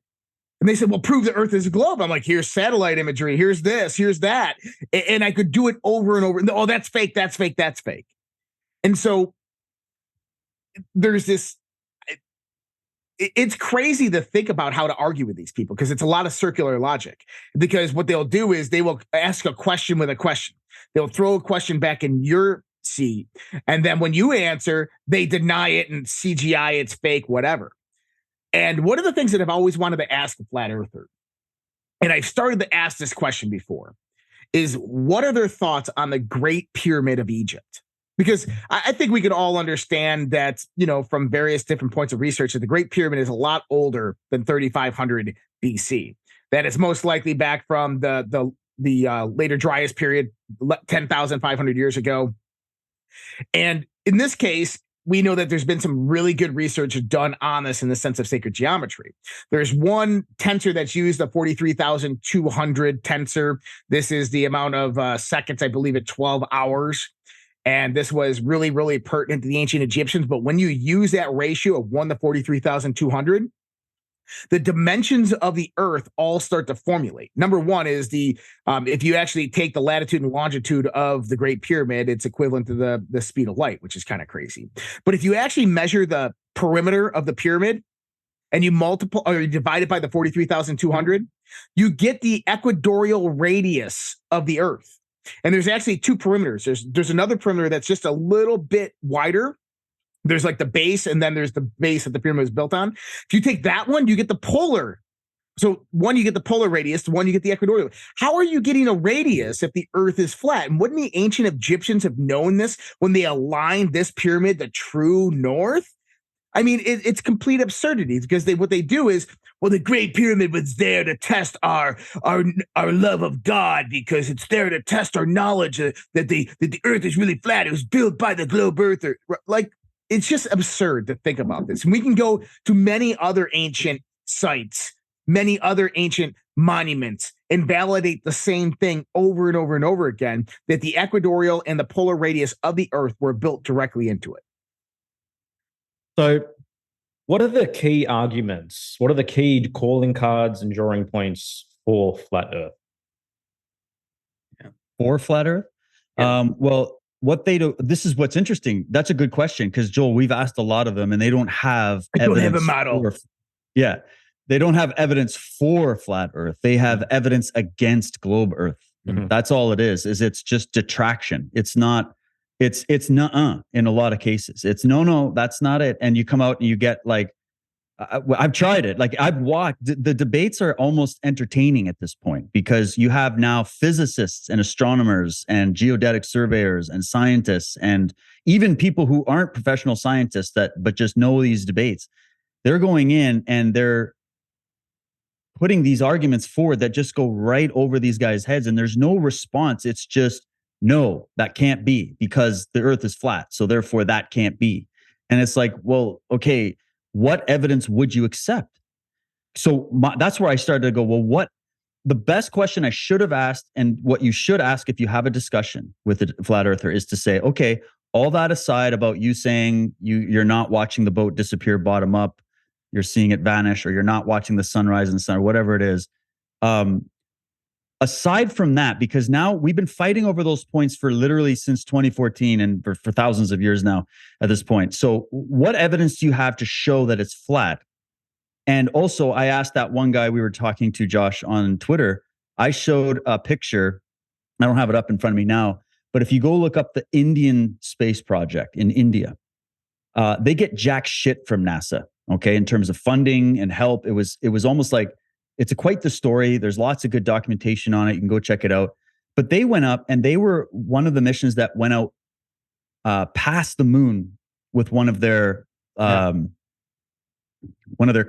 And they said, well, prove the Earth is a globe. I'm like, here's satellite imagery. Here's this, here's that. And I could do it over and over. Oh, that's fake. That's fake. That's fake. And so there's this, it's crazy to think about how to argue with these people because it's a lot of circular logic. Because what they'll do is they will ask a question with a question. They'll throw a question back in your seat. And then when you answer, they deny it and CGI, it's fake, whatever. And one of the things that I've always wanted to ask a flat earther, and I've started to ask this question before, is what are their thoughts on the Great Pyramid of Egypt? Because I think we can all understand that, you know, from various different points of research, that the Great Pyramid is a lot older than 3500 BC. That is most likely back from the later Dryas period, 10,500 years ago. And in this case, we know that there's been some really good research done on this in the sense of sacred geometry. There's one tensor that's used, the 43,200 tensor. This is the amount of seconds, I believe, at 12 hours. And this was really, really pertinent to the ancient Egyptians. But when you use that ratio of 1 to 43,200, the dimensions of the earth all start to formulate. Number one is the, if you actually take the latitude and longitude of the Great Pyramid, it's equivalent to the speed of light, which is kind of crazy. But if you actually measure the perimeter of the pyramid and you multiply or you divide it by the 43,200, you get the equatorial radius of the earth. And there's actually two perimeters. There's another perimeter that's just a little bit wider. There's like the base, and then there's the base that the pyramid is built on. If you take that one, you get the polar. So one, you get the polar radius, one, you get the equatorial. How are you getting a radius if the earth is flat? And wouldn't the ancient Egyptians have known this when they aligned this pyramid to true north? I mean, it's complete absurdity because what they do is, well, the Great Pyramid was there to test our love of God because it's there to test our knowledge that the earth is really flat. It was built by the globe earther. Like, it's just absurd to think about this. And we can go to many other ancient sites, many other ancient monuments, and validate the same thing over and over and over again, that the equatorial and the polar radius of the earth were built directly into it. So what are the key arguments? What are the key calling cards and drawing points for flat earth? For flat earth? Yeah. Well, what they do, this is what's interesting. That's a good question because, Joel, we've asked a lot of them and they don't have evidence. Don't have a model. They don't have evidence for flat earth. They have evidence against globe earth. Mm-hmm. That's all it is it's just detraction. It's not, it's nuh-uh in a lot of cases. It's no, that's not it. And you come out and you get like, I've tried it. Like I've watched, the debates are almost entertaining at this point because you have now physicists and astronomers and geodetic surveyors and scientists and even people who aren't professional scientists but just know these debates. They're going in and they're putting these arguments forward that just go right over these guys' heads and there's no response. It's just, no, that can't be because the earth is flat. So therefore that can't be. And it's like, well, okay, what evidence would you accept? So that's where I started to go, well, what the best question I should have asked and what you should ask if you have a discussion with a flat earther is to say, okay, all that aside about you saying you're not watching the boat disappear bottom up, you're seeing it vanish, or you're not watching the sunrise and sun, or whatever it is. Aside from that, because now we've been fighting over those points for literally since 2014 and for thousands of years now at this point. So what evidence do you have to show that it's flat? And also I asked that one guy we were talking to, Josh, on Twitter, I showed a picture. I don't have it up in front of me now, but if you go look up the Indian space project in India, they get jack shit from NASA. Okay. In terms of funding and help, it was almost like It's quite the story. There's lots of good documentation on it. You can go check it out. But they went up, and they were one of the missions that went out past the moon with one of their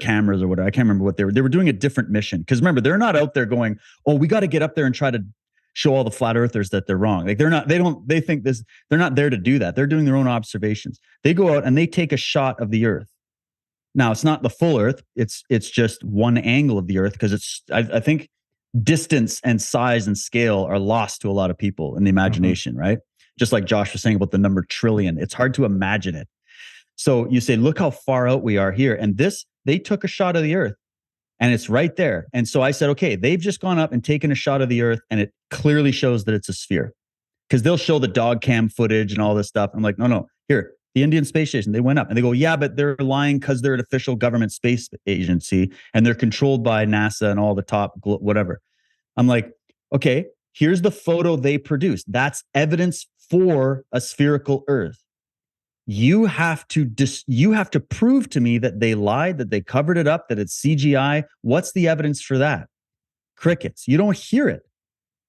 cameras or whatever. I can't remember what they were doing a different mission. Because remember, they're not out there going, oh, we got to get up there and try to show all the flat earthers that they're wrong. Like they're not there to do that. They're doing their own observations. They go out and they take a shot of the earth. Now it's not the full earth. It's just one angle of the earth, because I think distance and size and scale are lost to a lot of people in the imagination, right? Just like Josh was saying about the number trillion. It's hard to imagine it. So you say, look how far out we are here. And they took a shot of the earth, and it's right there. And so I said, okay, they've just gone up and taken a shot of the earth, and it clearly shows that it's a sphere, because they'll show the dog cam footage and all this stuff. I'm like, no, here, the Indian space station, they went up, and they go, yeah, but they're lying because they're an official government space agency and they're controlled by NASA and all the top whatever. I'm like, okay, here's the photo they produced. That's evidence for a spherical earth. You have to prove to me that they lied, that they covered it up, that it's CGI. What's the evidence for that? Crickets. You don't hear it,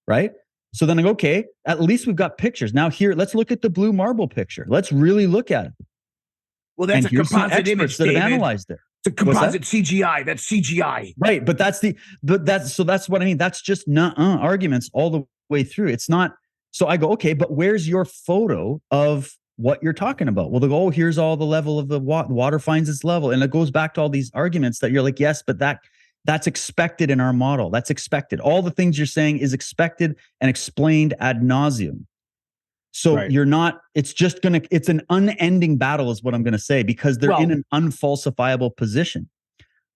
right? So then I go, okay, at least we've got pictures. Now here, let's look at the blue marble picture. Let's really look at it. Well, that's and a composite image that have analyzed it. It's a composite CGI. That's CGI. Right. But that's what I mean. That's just arguments all the way through. It's not. So I go, okay, but where's your photo of what you're talking about? Well, they go, oh, here's all the level of the water finds its level. And it goes back to all these arguments that you're like, yes, but that's expected in our model. That's expected. All the things you're saying is expected and explained ad nauseum. So you're not, it's an unending battle is what I'm going to say, because they're in an unfalsifiable position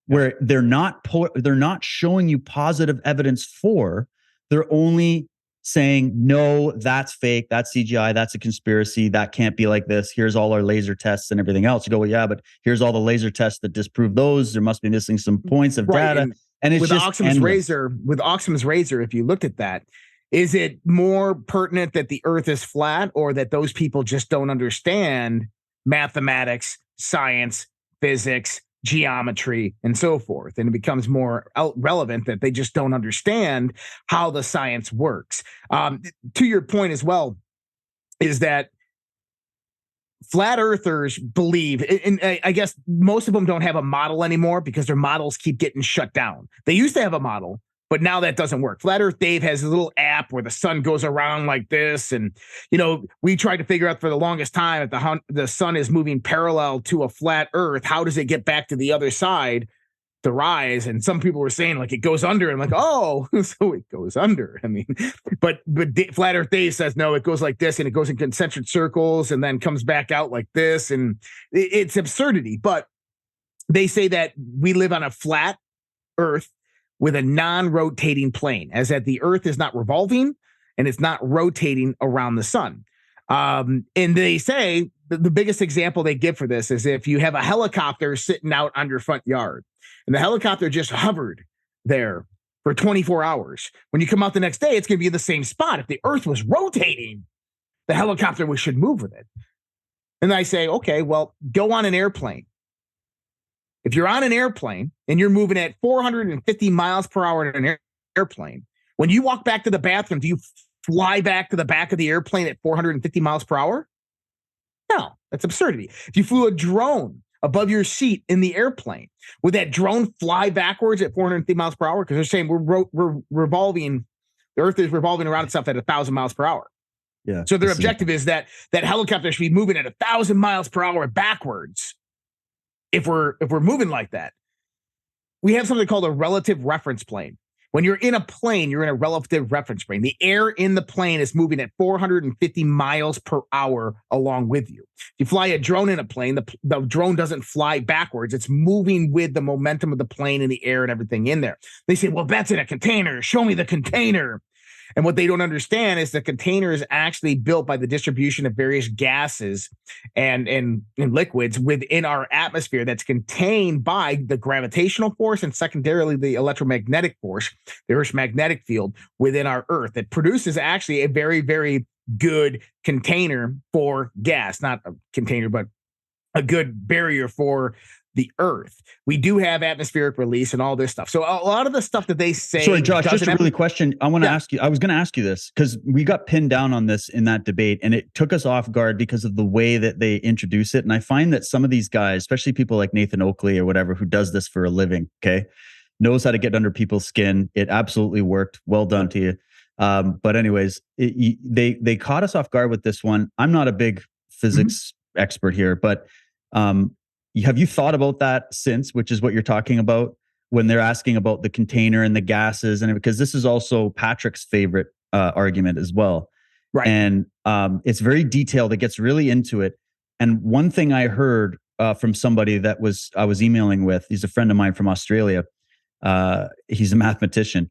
where they're not showing you positive evidence for, they're only saying, no, that's fake, that's CGI, that's a conspiracy, that can't be like this. Here's all our laser tests and everything else. You go, well, yeah, but here's all the laser tests that disprove those. There must be missing some points of data. And it's with just Occam's razor, if you looked at that, is it more pertinent that the earth is flat, or that those people just don't understand mathematics, science, physics, geometry, and so forth? And it becomes more relevant that they just don't understand how the science works. To your point as well, is that flat earthers believe, and I guess most of them don't have a model anymore because their models keep getting shut down. They used to have a model, but now that doesn't work. Flat Earth Dave has a little app where the sun goes around like this. And, we tried to figure out for the longest time, if the sun is moving parallel to a flat earth, how does it get back to the other side to rise? And some people were saying like it goes under. And I'm like, oh, so it goes under. I mean, but Flat Earth Dave says, no, it goes like this, and it goes in concentric circles and then comes back out like this. And it's absurdity. But they say that we live on a flat earth with a non-rotating plane, as that the earth is not revolving and it's not rotating around the sun. And they say the biggest example they give for this is if you have a helicopter sitting out on your front yard and the helicopter just hovered there for 24 hours. When you come out the next day, it's going to be in the same spot. If the earth was rotating, the helicopter should move with it. And I say, okay, well, go on an airplane. If you're on an airplane and you're moving at 450 miles per hour in an airplane, when you walk back to the bathroom, do you fly back to the back of the airplane at 450 miles per hour? No, that's absurdity. If you flew a drone above your seat in the airplane, would that drone fly backwards at 450 miles per hour? Because they're saying we're revolving, the earth is revolving around itself at 1,000 miles per hour. Yeah. So their objective is that helicopter should be moving at 1,000 miles per hour backwards. If we're moving like that, we have something called a relative reference plane. When you're in a plane, you're in a relative reference plane. The air in the plane is moving at 450 miles per hour along with you. If you fly a drone in a plane, the drone doesn't fly backwards. It's moving with the momentum of the plane and the air and everything in there. They say, well, that's in a container. Show me the container. And what they don't understand is the container is actually built by the distribution of various gases and liquids within our atmosphere that's contained by the gravitational force and secondarily the electromagnetic force, the Earth's magnetic field within our Earth that produces actually a very, very good container for gas, not a container, but a good barrier for the Earth. We do have atmospheric release and all this stuff. So a lot of the stuff that they say. Sorry, Josh, just a really question. I want to ask you, I was going to ask you this because we got pinned down on this in that debate and it took us off guard because of the way that they introduce it. And I find that some of these guys, especially people like Nathan Oakley or whatever, who does this for a living, okay, knows how to get under people's skin. It absolutely worked. Well done to you. But anyways, they caught us off guard with this one. I'm not a big physics expert here, but have you thought about that since, which is what you're talking about when they're asking about the container and the gases, and because this is also Patrick's favorite argument as well, right? And it's very detailed. It gets really into it. And one thing I heard from somebody that I was emailing with, he's a friend of mine from Australia. He's a mathematician,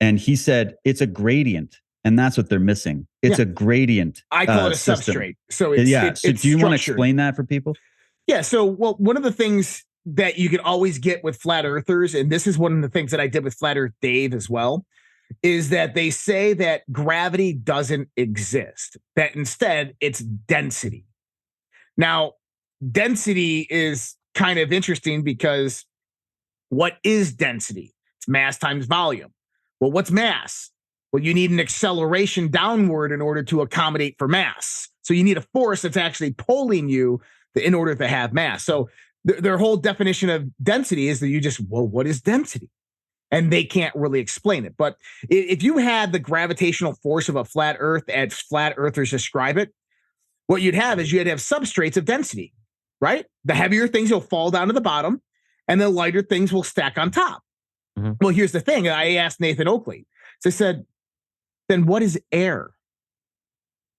and he said it's a gradient, and that's what they're missing. It's a gradient. I call it a system. substrate. So it's so do you want to explain that for people? Yeah. So, well, one of the things that you can always get with flat earthers, and this is one of the things that I did with Flat Earth Dave as well, is that they say that gravity doesn't exist, that instead it's density. Now, density is kind of interesting because what is density? It's mass times volume. Well, what's mass? Well, you need an acceleration downward in order to accommodate for mass. So you need a force that's actually pulling you in order to have mass. So their whole definition of density is that what is density? And they can't really explain it. But if you had the gravitational force of a flat Earth as flat earthers describe it, what you'd have is you'd have substrates of density, right? The heavier things will fall down to the bottom and the lighter things will stack on top. Mm-hmm. Well, here's the thing. I asked Nathan Oakley. So I said, then what is air?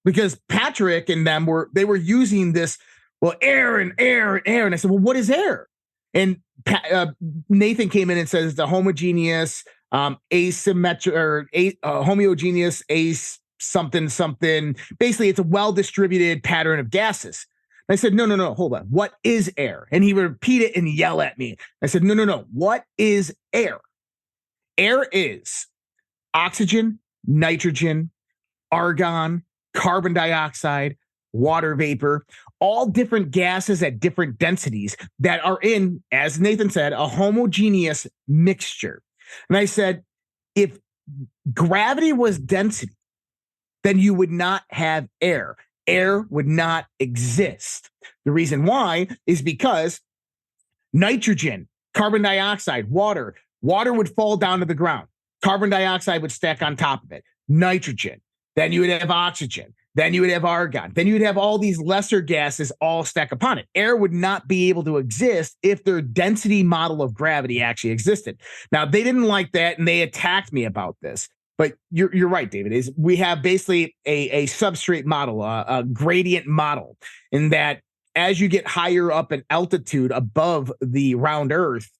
Because Patrick and them were using this, well, air and air and air. And I said, well, what is air? And Nathan came in and says it's a homogeneous, asymmetric, or homogeneous, something. Basically, it's a well-distributed pattern of gases. And I said, no, hold on. What is air? And he would repeat it and yell at me. I said, no. What is air? Air is oxygen, nitrogen, argon, carbon dioxide, water vapor, all different gases at different densities that are in, as Nathan said, a homogeneous mixture. And I said, if gravity was density, then you would not have air. Air would not exist. The reason why is because nitrogen, carbon dioxide, water would fall down to the ground. Carbon dioxide would stack on top of it. Nitrogen. Then you would have oxygen. Then you would have argon. Then you would have all these lesser gases all stack upon it. Air would not be able to exist if their density model of gravity actually existed. Now, they didn't like that, and they attacked me about this. But you're right, David. We have basically a substrate model, a gradient model, in that as you get higher up in altitude above the round Earth,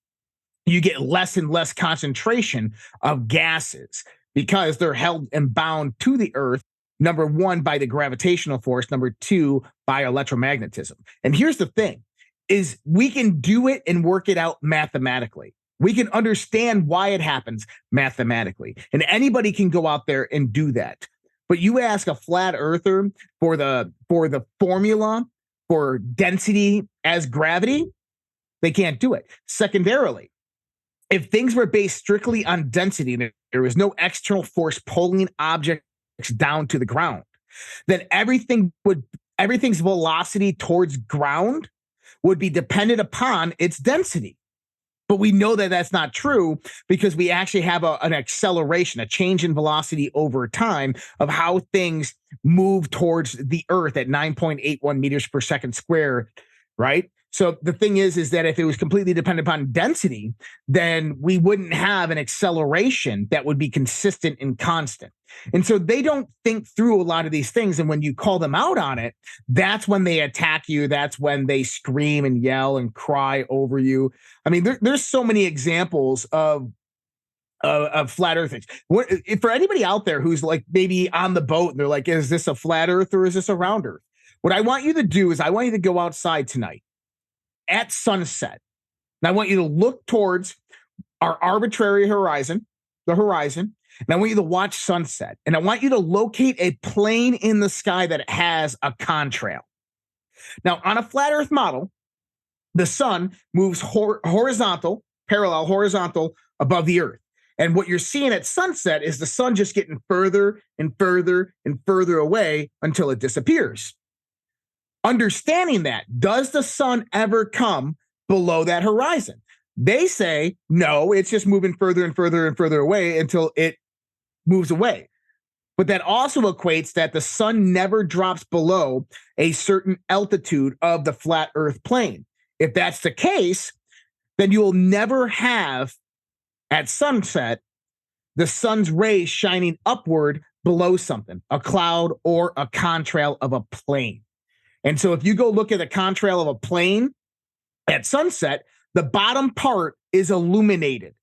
you get less and less concentration of gases because they're held and bound to the Earth, number one, by the gravitational force, number two, by electromagnetism. And here's the thing, is we can do it and work it out mathematically. We can understand why it happens mathematically. And anybody can go out there and do that. But you ask a flat earther for the formula for density as gravity, they can't do it. Secondarily, if things were based strictly on density and there was no external force pulling objects down to the ground, then everything's velocity towards ground would be dependent upon its density. But we know that that's not true because we actually have an acceleration, a change in velocity over time of how things move towards the Earth at 9.81 meters per second squared, right? So the thing is that if it was completely dependent upon density, then we wouldn't have an acceleration that would be consistent and constant. And so they don't think through a lot of these things. And when you call them out on it, that's when they attack you. That's when they scream and yell and cry over you. I mean, there's so many examples of flat earthers. For anybody out there who's like maybe on the boat and they're like, is this a flat earth or is this a round earth? What I want you to do is I want you to go outside tonight at sunset. And I want you to look towards our arbitrary horizon, the horizon, and I want you to watch sunset. And I want you to locate a plane in the sky that has a contrail. Now, on a flat earth model, the sun moves parallel horizontal above the earth. And what you're seeing at sunset is the sun just getting further and further and further away until it disappears. Understanding that, does the sun ever come below that horizon? They say, no, it's just moving further and further and further away until it moves away. But that also equates that the sun never drops below a certain altitude of the flat earth plane. If that's the case, then you will never have, at sunset, the sun's rays shining upward below something, a cloud or a contrail of a plane. And so if you go look at a contrail of a plane at sunset, the bottom part is illuminated.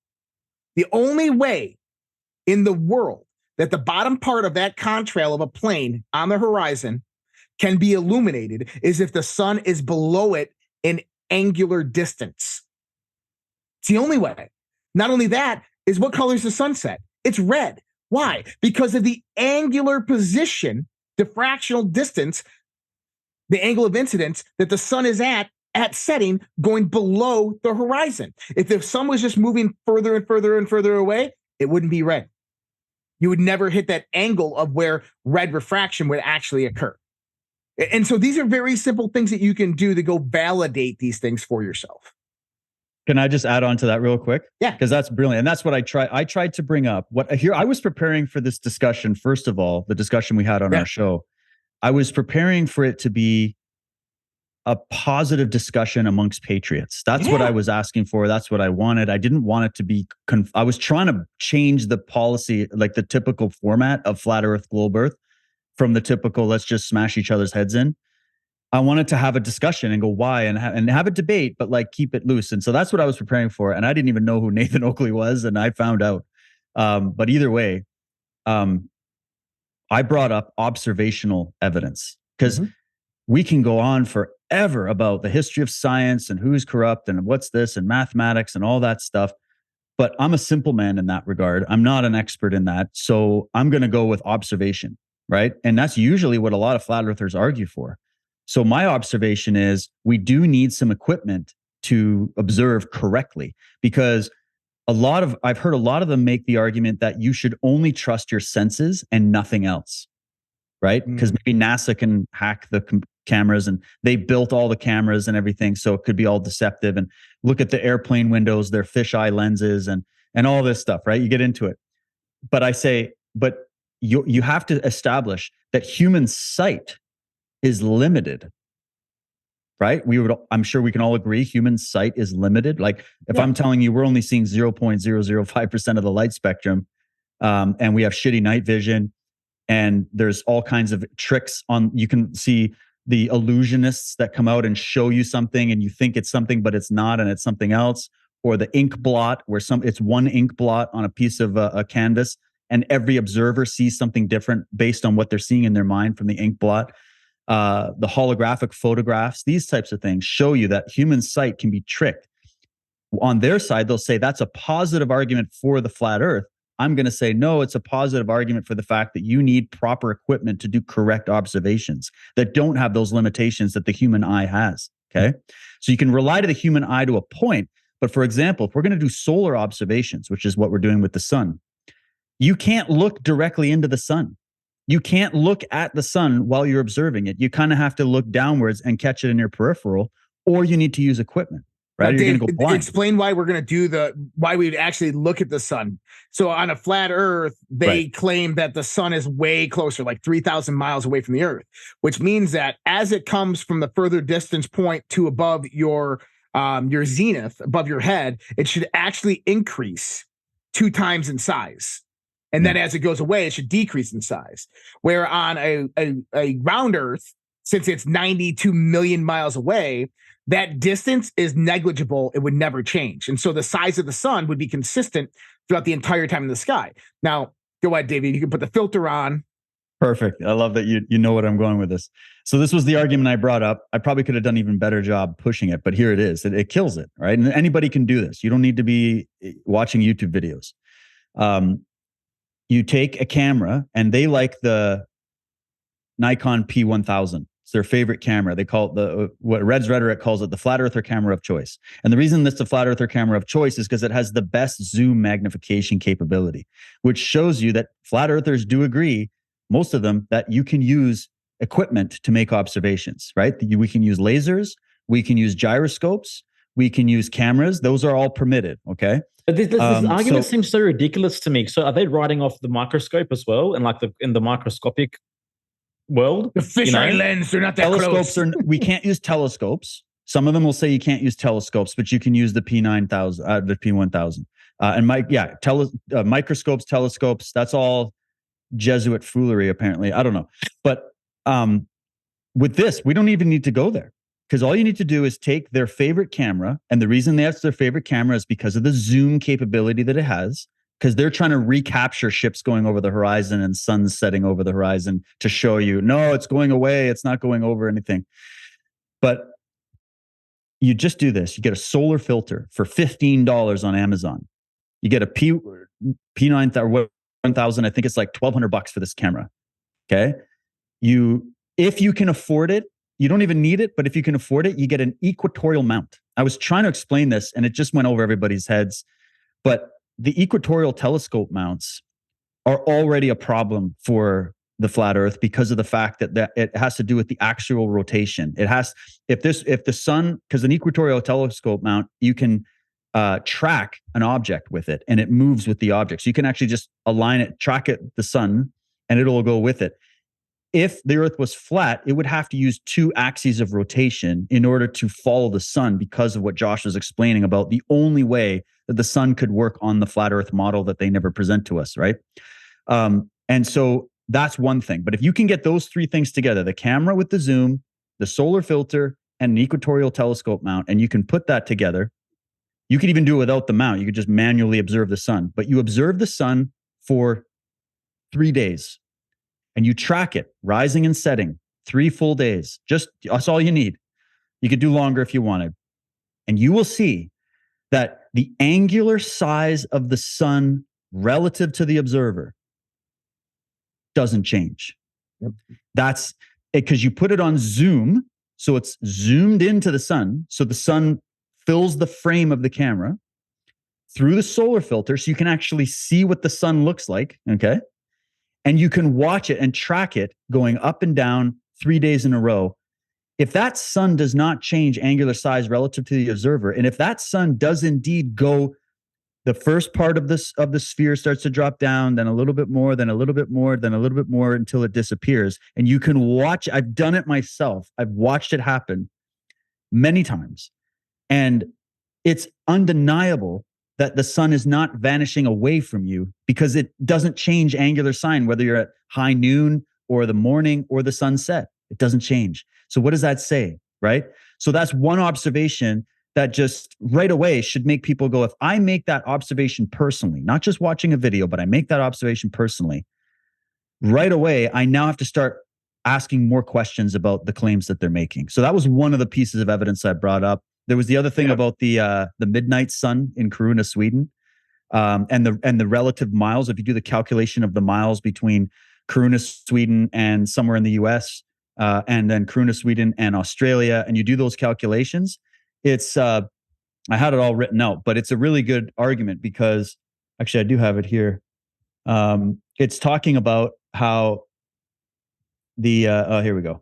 The only way in the world that the bottom part of that contrail of a plane on the horizon can be illuminated is if the sun is below it in angular distance. It's the only way. Not only that, is what color is the sunset? It's red. Why? Because of the angular position, the fractional distance, the angle of incidence that the sun is at setting, going below the horizon. If the sun was just moving further and further and further away, it wouldn't be red. You would never hit that angle of where red refraction would actually occur. And so these are very simple things that you can do to go validate these things for yourself. Can I just add on to that real quick? Yeah. Because that's brilliant. And that's what I tried to bring up. I was preparing for this discussion, first of all, the discussion we had on our show. I was preparing for it to be a positive discussion amongst patriots. That's what I was asking for. That's what I wanted. I didn't want it to be, I was trying to change the policy, like the typical format of flat earth, globe earth, from the typical, let's just smash each other's heads in. I wanted to have a discussion and go why and have a debate, but like keep it loose. And so that's what I was preparing for. And I didn't even know who Nathan Oakley was. And I found out. But either way, I brought up observational evidence because we can go on forever about the history of science and who's corrupt and what's this and mathematics and all that stuff. But I'm a simple man in that regard. I'm not an expert in that. So I'm going to go with observation, right? And that's usually what a lot of flat earthers argue for. So my observation is we do need some equipment to observe correctly, because I've heard a lot of them make the argument that you should only trust your senses and nothing else, right? Because maybe NASA can hack the cameras and they built all the cameras and everything, so it could be all deceptive. And look at the airplane windows, their fisheye lenses and all this stuff, right? You get into it. But I say, but you have to establish that human sight is limited, right? I'm sure we can all agree human sight is limited. Like if I'm telling you we're only seeing 0.005% of the light spectrum, and we have shitty night vision, and there's all kinds of tricks you can see the illusionists that come out and show you something and you think it's something, but it's not, and it's something else, or the ink blot where it's one ink blot on a piece of a canvas and every observer sees something different based on what they're seeing in their mind from the ink blot. The holographic photographs, these types of things show you that human sight can be tricked. On their side, they'll say that's a positive argument for the flat earth. I'm going to say, no, it's a positive argument for the fact that you need proper equipment to do correct observations that don't have those limitations that the human eye has. Okay. So you can rely to the human eye to a point. But for example, if we're going to do solar observations, which is what we're doing with the sun, you can't look directly into the sun. You can't look at the sun while you're observing it. You kind of have to look downwards and catch it in your peripheral, or you need to use equipment, right? Now, you're Dave, going to go blind. Explain why we're going to do why we'd actually look at the sun. So on a flat earth, they claim that the sun is way closer, like 3,000 miles away from the earth, which means that as it comes from the further distance point to above your zenith, above your head, it should actually increase 2 times in size. And then as it goes away, it should decrease in size. Where on a round Earth, since it's 92 million miles away, that distance is negligible. It would never change. And so the size of the sun would be consistent throughout the entire time in the sky. Now, go ahead, David. You can put the filter on. Perfect. I love that you know what I'm going with this. So this was the argument I brought up. I probably could have done an even better job pushing it, but here it is. It kills it, right? And anybody can do this. You don't need to be watching YouTube videos. You take a camera, and they like the Nikon P1000. It's their favorite camera. They call it what Red's rhetoric calls it the flat earther camera of choice. And the reason that's the flat earther camera of choice is because it has the best zoom magnification capability, which shows you that flat earthers do agree, most of them, that you can use equipment to make observations, right? We can use lasers, we can use gyroscopes, we can use cameras. Those are all permitted, okay? But this argument seems so ridiculous to me. So are they writing off the microscope as well, and like in the microscopic world? The fisheye lens, they're not that telescopes close. We can't use telescopes. Some of them will say you can't use telescopes, but you can use the P9000, the P1000, and microscopes, telescopes. That's all Jesuit foolery, apparently. I don't know, but with this, we don't even need to go there. Because all you need to do is take their favorite camera, and the reason that's their favorite camera is because of the zoom capability that it has, because they're trying to recapture ships going over the horizon and suns setting over the horizon to show you, no, it's going away, it's not going over anything. But you just do this. You get a solar filter for $15 on Amazon. You get a P9000, I think it's like $1,200 for this camera. Okay? If you can afford it, you don't even need it, but if you can afford it, you get an equatorial mount. I was trying to explain this and it just went over everybody's heads. But the equatorial telescope mounts are already a problem for the flat Earth because of the fact that it has to do with the actual rotation. It has, if the sun, because an equatorial telescope mount, you can track an object with it and it moves with the object. So you can actually just align it, track it, the sun, and it'll go with it. If the Earth was flat, it would have to use 2 axes of rotation in order to follow the sun because of what Josh was explaining about the only way that the sun could work on the flat Earth model that they never present to us, right? And so that's one thing. But if you can get those 3 things together, the camera with the zoom, the solar filter, and an equatorial telescope mount, and you can put that together, you could even do it without the mount. You could just manually observe the sun. But you observe the sun for 3 days. And you track it, rising and setting, 3 full days. That's all you need. You could do longer if you wanted. And you will see that the angular size of the sun relative to the observer doesn't change. Yep. That's because you put it on zoom, so it's zoomed into the sun. So the sun fills the frame of the camera through the solar filter, so you can actually see what the sun looks like, okay? And you can watch it and track it going up and down 3 days in a row. If that sun does not change angular size relative to the observer, and if that sun does indeed go, the first part of the sphere starts to drop down, then a little bit more, then a little bit more, then a little bit more until it disappears. And you can watch, I've done it myself. I've watched it happen many times. And it's undeniable that the sun is not vanishing away from you because it doesn't change angular sign, whether you're at high noon or the morning or the sunset. It doesn't change. So what does that say, right? So that's one observation that just right away should make people go, if I make that observation personally, not just watching a video, but I make that observation personally, right away, I now have to start asking more questions about the claims that they're making. So that was one of the pieces of evidence I brought up. There was the other thing about the midnight sun in Kiruna, Sweden, and the relative miles. If you do the calculation of the miles between Kiruna, Sweden, and somewhere in the US, and then Kiruna, Sweden, and Australia, and you do those calculations, it's I had it all written out, but it's a really good argument because actually I do have it here. It's talking about how here we go.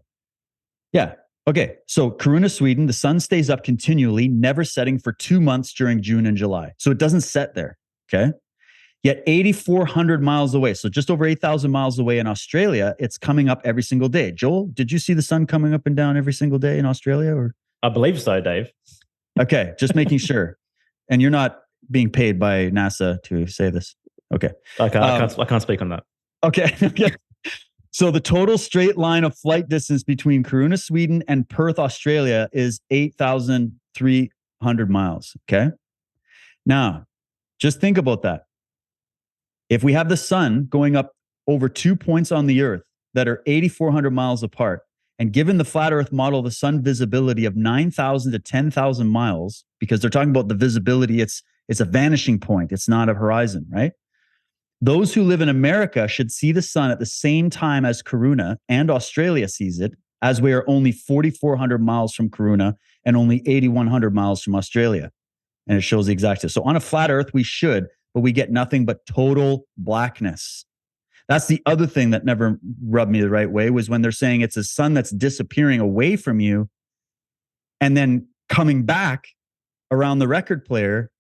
Yeah. Okay, so Kiruna, Sweden, the sun stays up continually, never setting for 2 months during June and July. So it doesn't set there, okay? Yet 8,400 miles away, so just over 8,000 miles away in Australia, it's coming up every single day. Joel, did you see the sun coming up and down every single day in Australia? Or I believe so, Dave. Okay, just making sure. And you're not being paid by NASA to say this. Okay. I can't speak on that. Okay. So the total straight line of flight distance between Kiruna, Sweden and Perth, Australia is 8,300 miles. Okay. Now, just think about that. If we have the sun going up over 2 points on the Earth that are 8,400 miles apart, and given the flat Earth model, the sun visibility of 9,000 to 10,000 miles, because they're talking about the visibility, it's a vanishing point. It's not a horizon, right? Those who live in America should see the sun at the same time as Kiruna and Australia sees it, as we are only 4,400 miles from Corunna and only 8,100 miles from Australia. And it shows the exact. So on a flat Earth, we should, but we get nothing but total blackness. That's the other thing that never rubbed me the right way, was when they're saying it's a sun that's disappearing away from you and then coming back around the record player.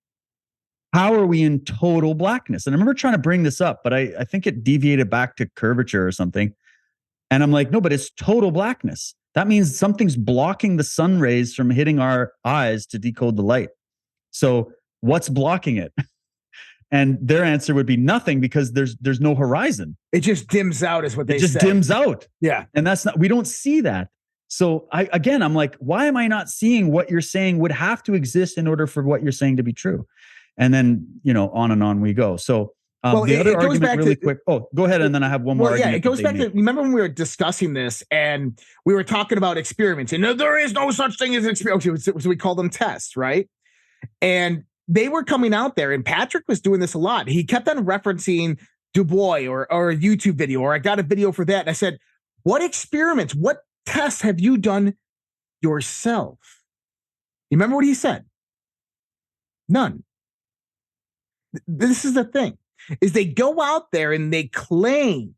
How are we in total blackness? And I remember trying to bring this up, but I think it deviated back to curvature or something. And I'm like, no, but it's total blackness. That means something's blocking the sun rays from hitting our eyes to decode the light. So what's blocking it? And their answer would be nothing, because there's no horizon. It just dims out, is what they say. It just dims out. Yeah. And we don't see that. So I'm like, why am I not seeing what you're saying would have to exist in order for what you're saying to be true? And then, on and on we go. So the other argument really quick. Oh, go ahead. And then I have one more argument. Yeah, it goes back to, remember when we were discussing this and we were talking about experiments, and there is no such thing as experiments. So we call them tests, right? And they were coming out there, and Patrick was doing this a lot. He kept on referencing Du Bois or a YouTube video, or I got a video for that. And I said, what experiments, what tests have you done yourself? You remember what he said? None. This is the thing, is they go out there and they claim,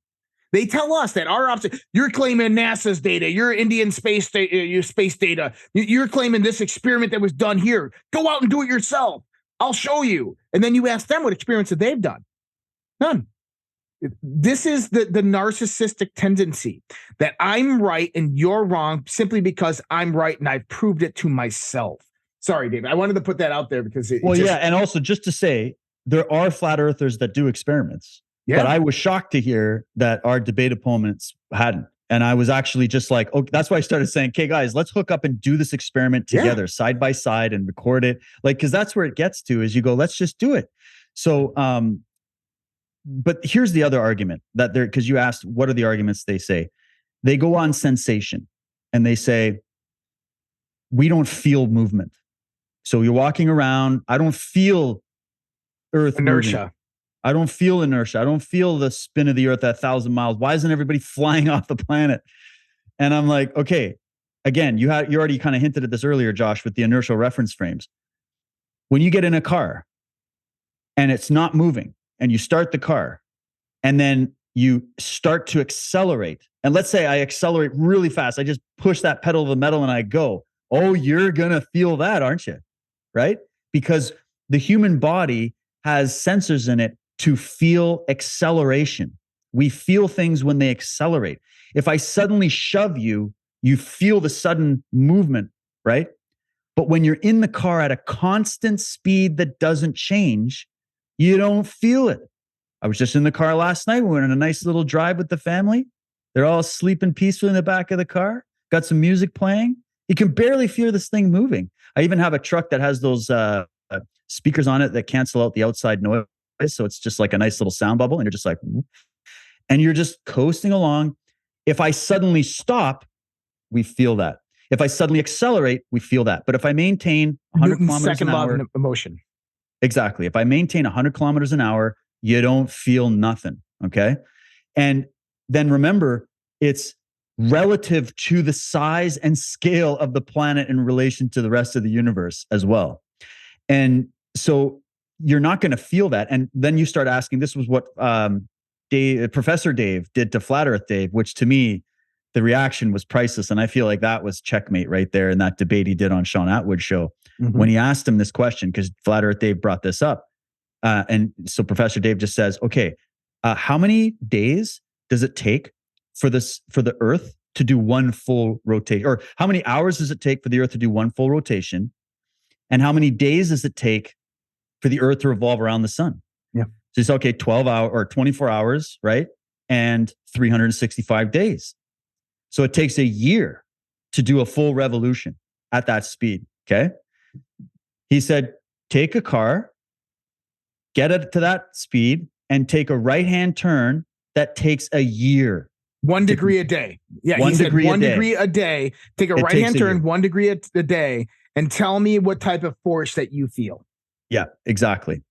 they tell us that our option, you're claiming NASA's data, your Indian space data, your space data, you're claiming this experiment that was done here. Go out and do it yourself. I'll show you. And then you ask them what experiments that they've done. None. This is the narcissistic tendency that I'm right and you're wrong simply because I'm right and I've proved it to myself. Sorry, David. I wanted to put that out there because and also just to say, there are flat earthers that do experiments. Yeah. But I was shocked to hear that our debate opponents hadn't. And I was actually just like, okay, that's why I started saying, okay, guys, let's hook up and do this experiment together, side by side, and record it. Like, because that's where it gets to, is you go, let's just do it. So, but here's the other argument that because you asked, what are the arguments they say? They go on sensation and they say, we don't feel movement. So you're walking around, I don't feel Earth inertia. Moving. I don't feel inertia. I don't feel the spin of the Earth at 1,000 miles. Why isn't everybody flying off the planet? And I'm like, okay, again, you already kind of hinted at this earlier, Josh, with the inertial reference frames. When you get in a car and it's not moving, and you start the car, and then you start to accelerate, and let's say I accelerate really fast, I just push that pedal to the metal and I go, oh, you're gonna feel that, aren't you? Right? Because the human body has sensors in it to feel acceleration. We feel things when they accelerate. If I suddenly shove you, you feel the sudden movement, right? But when you're in the car at a constant speed that doesn't change, you don't feel it. I was just in the car last night. We went on a nice little drive with the family. They're all sleeping peacefully in the back of the car. Got some music playing. You can barely feel this thing moving. I even have a truck that has those speakers on it that cancel out the outside noise. So it's just like a nice little sound bubble. And you're just like, and you're just coasting along. If I suddenly stop, we feel that. If I suddenly accelerate, we feel that. But if I maintain 100 kilometers an hour, emotion. Exactly. If I maintain 100 kilometers an hour, you don't feel nothing. Okay. And then remember, it's relative to the size and scale of the planet in relation to the rest of the universe as well. And so you're not going to feel that. And then you start asking, this was what Professor Dave did to Flat Earth Dave, which to me, the reaction was priceless. And I feel like that was checkmate right there in that debate he did on Sean Atwood's show. Mm-hmm. When he asked him this question, because Flat Earth Dave brought this up. And so Professor Dave just says, okay, how many days does it take for the Earth to do one full rotation? Or how many hours does it take for the Earth to do one full rotation? And how many days does it take for the Earth to revolve around the sun? Yeah. So it's okay, 12 hours or 24 hours, right? And 365 days. So it takes a year to do a full revolution at that speed. Okay. He said, take a car, get it to that speed, and take a right-hand turn that takes a year. 1 degree a day. Yeah. 1 degree a day. Take a right-hand turn, 1 degree a day, and tell me what type of force that you feel. Yeah, exactly.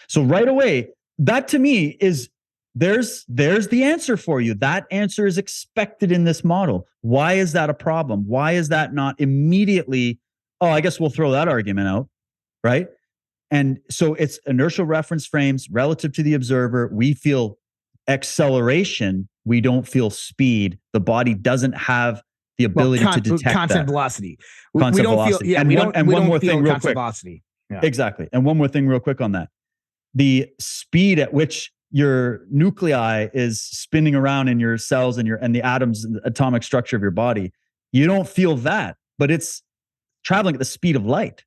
So right away, that to me is there's the answer for you. That answer is expected in this model. Why is that a problem? Why is that not immediately, oh, I guess we'll throw that argument out, right? And so it's inertial reference frames relative to the observer. We feel acceleration. We don't feel speed. The body doesn't have the ability to detect constant that. velocity. Constant we don't velocity. feel, yeah, and we one, don't, and we one don't more feel thing real constant quick. velocity. Yeah. Exactly. And one more thing real quick on that. The speed at which your nuclei is spinning around in your cells and the atoms, the atomic structure of your body, you don't feel that, but it's traveling at the speed of light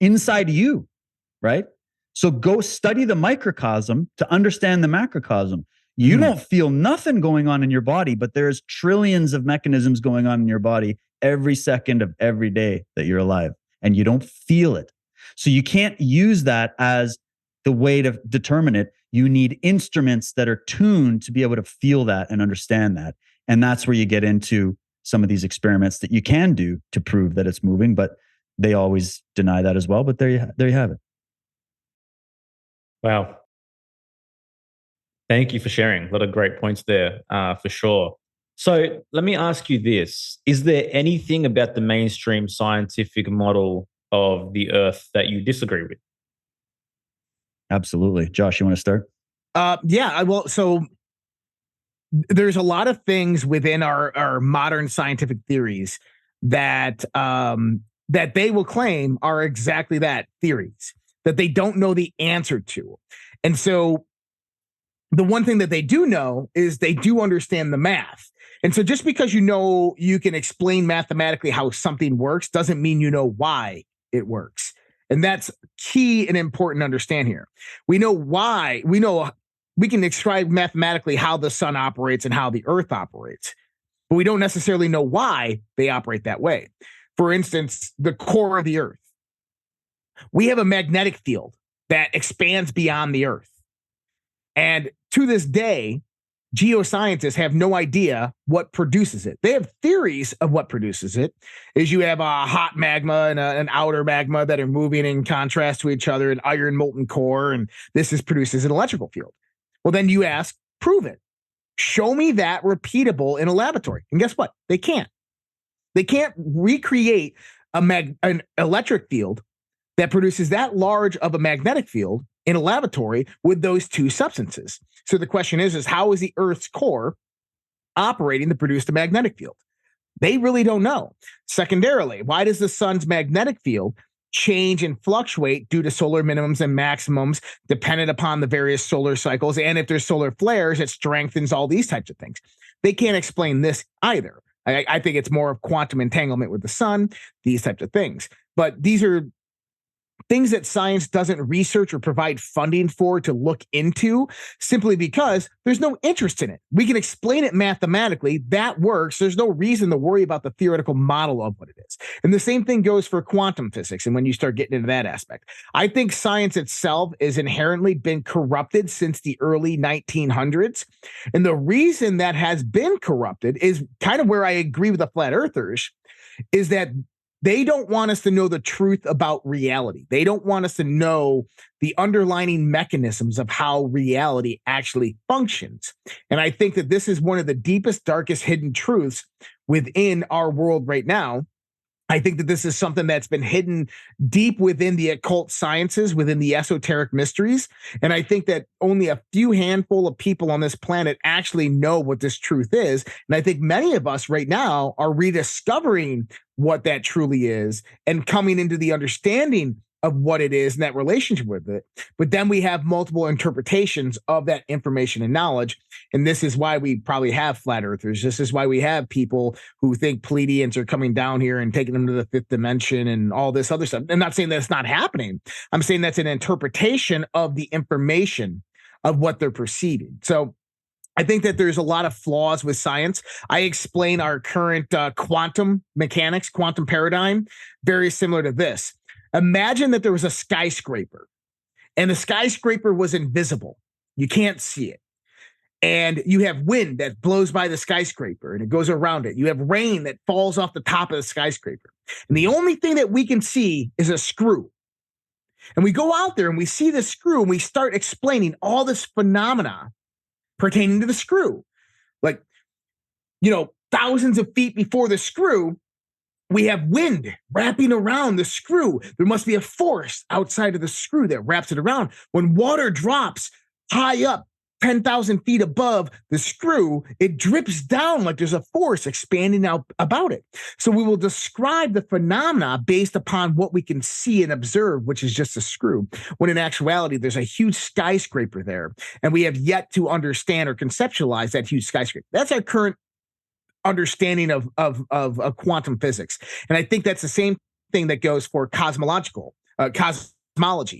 inside you, right? So go study the microcosm to understand the macrocosm. You don't feel nothing going on in your body, but there's trillions of mechanisms going on in your body every second of every day that you're alive, and you don't feel it. So you can't use that as the way to determine it. You need instruments that are tuned to be able to feel that and understand that. And that's where you get into some of these experiments that you can do to prove that it's moving, but they always deny that as well. But there you have it. Wow. Thank you for sharing. A lot of great points there, for sure. So let me ask you this. Is there anything about the mainstream scientific model of the Earth that you disagree with? Absolutely. Josh, you want to start? Yeah, well, so there's a lot of things within our modern scientific theories that that they will claim are exactly that, theories that they don't know the answer to. And so the one thing that they do know is they do understand the math. And so just because you know you can explain mathematically how something works doesn't mean you know why it works. And that's key and important to understand here. We know why, we can describe mathematically how the sun operates and how the earth operates, but we don't necessarily know why they operate that way. For instance, the core of the earth. We have a magnetic field that expands beyond the earth. And to this day, geoscientists have no idea what produces it. They have theories of what produces it. Is you have a hot magma and an outer magma that are moving in contrast to each other, an iron molten core, and this produces an electrical field. Well, then you ask, prove it. Show me that repeatable in a laboratory. And guess what? They can't. They can't recreate an electric field that produces that large of a magnetic field in a laboratory with those two substances. So the question is how is the Earth's core operating to produce the magnetic field? They really don't know. Secondarily, why does the sun's magnetic field change and fluctuate due to solar minimums and maximums dependent upon the various solar cycles? And if there's solar flares, it strengthens all these types of things. They can't explain this either. I think it's more of quantum entanglement with the sun, these types of things. But these are things that science doesn't research or provide funding for to look into simply because there's no interest in it. We can explain it mathematically. That works. There's no reason to worry about the theoretical model of what it is. And the same thing goes for quantum physics. And when you start getting into that aspect, I think science itself has inherently been corrupted since the early 1900s. And the reason that has been corrupted is kind of where I agree with the flat earthers, is that they don't want us to know the truth about reality. They don't want us to know the underlying mechanisms of how reality actually functions. And I think that this is one of the deepest, darkest hidden truths within our world right now. I think that this is something that's been hidden deep within the occult sciences, within the esoteric mysteries. And I think that only a few handful of people on this planet actually know what this truth is. And I think many of us right now are rediscovering what that truly is and coming into the understanding of what it is and that relationship with it. But then we have multiple interpretations of that information and knowledge. And this is why we probably have flat earthers. This is why we have people who think Pleiadians are coming down here and taking them to the fifth dimension and all this other stuff. I'm not saying that it's not happening. I'm saying that's an interpretation of the information of what they're perceiving. So I think that there's a lot of flaws with science. I explain our current quantum mechanics, quantum paradigm, very similar to this. Imagine that there was a skyscraper and the skyscraper was invisible. You can't see it. And you have wind that blows by the skyscraper and it goes around it. You have rain that falls off the top of the skyscraper. And the only thing that we can see is a screw. And we go out there and we see the screw and we start explaining all this phenomena pertaining to the screw. Like, thousands of feet before the screw, we have wind wrapping around the screw. There must be a force outside of the screw that wraps it around. When water drops high up, 10,000 feet above the screw, it drips down like there's a force expanding out about it. So we will describe the phenomena based upon what we can see and observe, which is just a screw, when in actuality, there's a huge skyscraper there, and we have yet to understand or conceptualize that huge skyscraper. That's our current understanding of quantum physics. And I think that's the same thing that goes for cosmology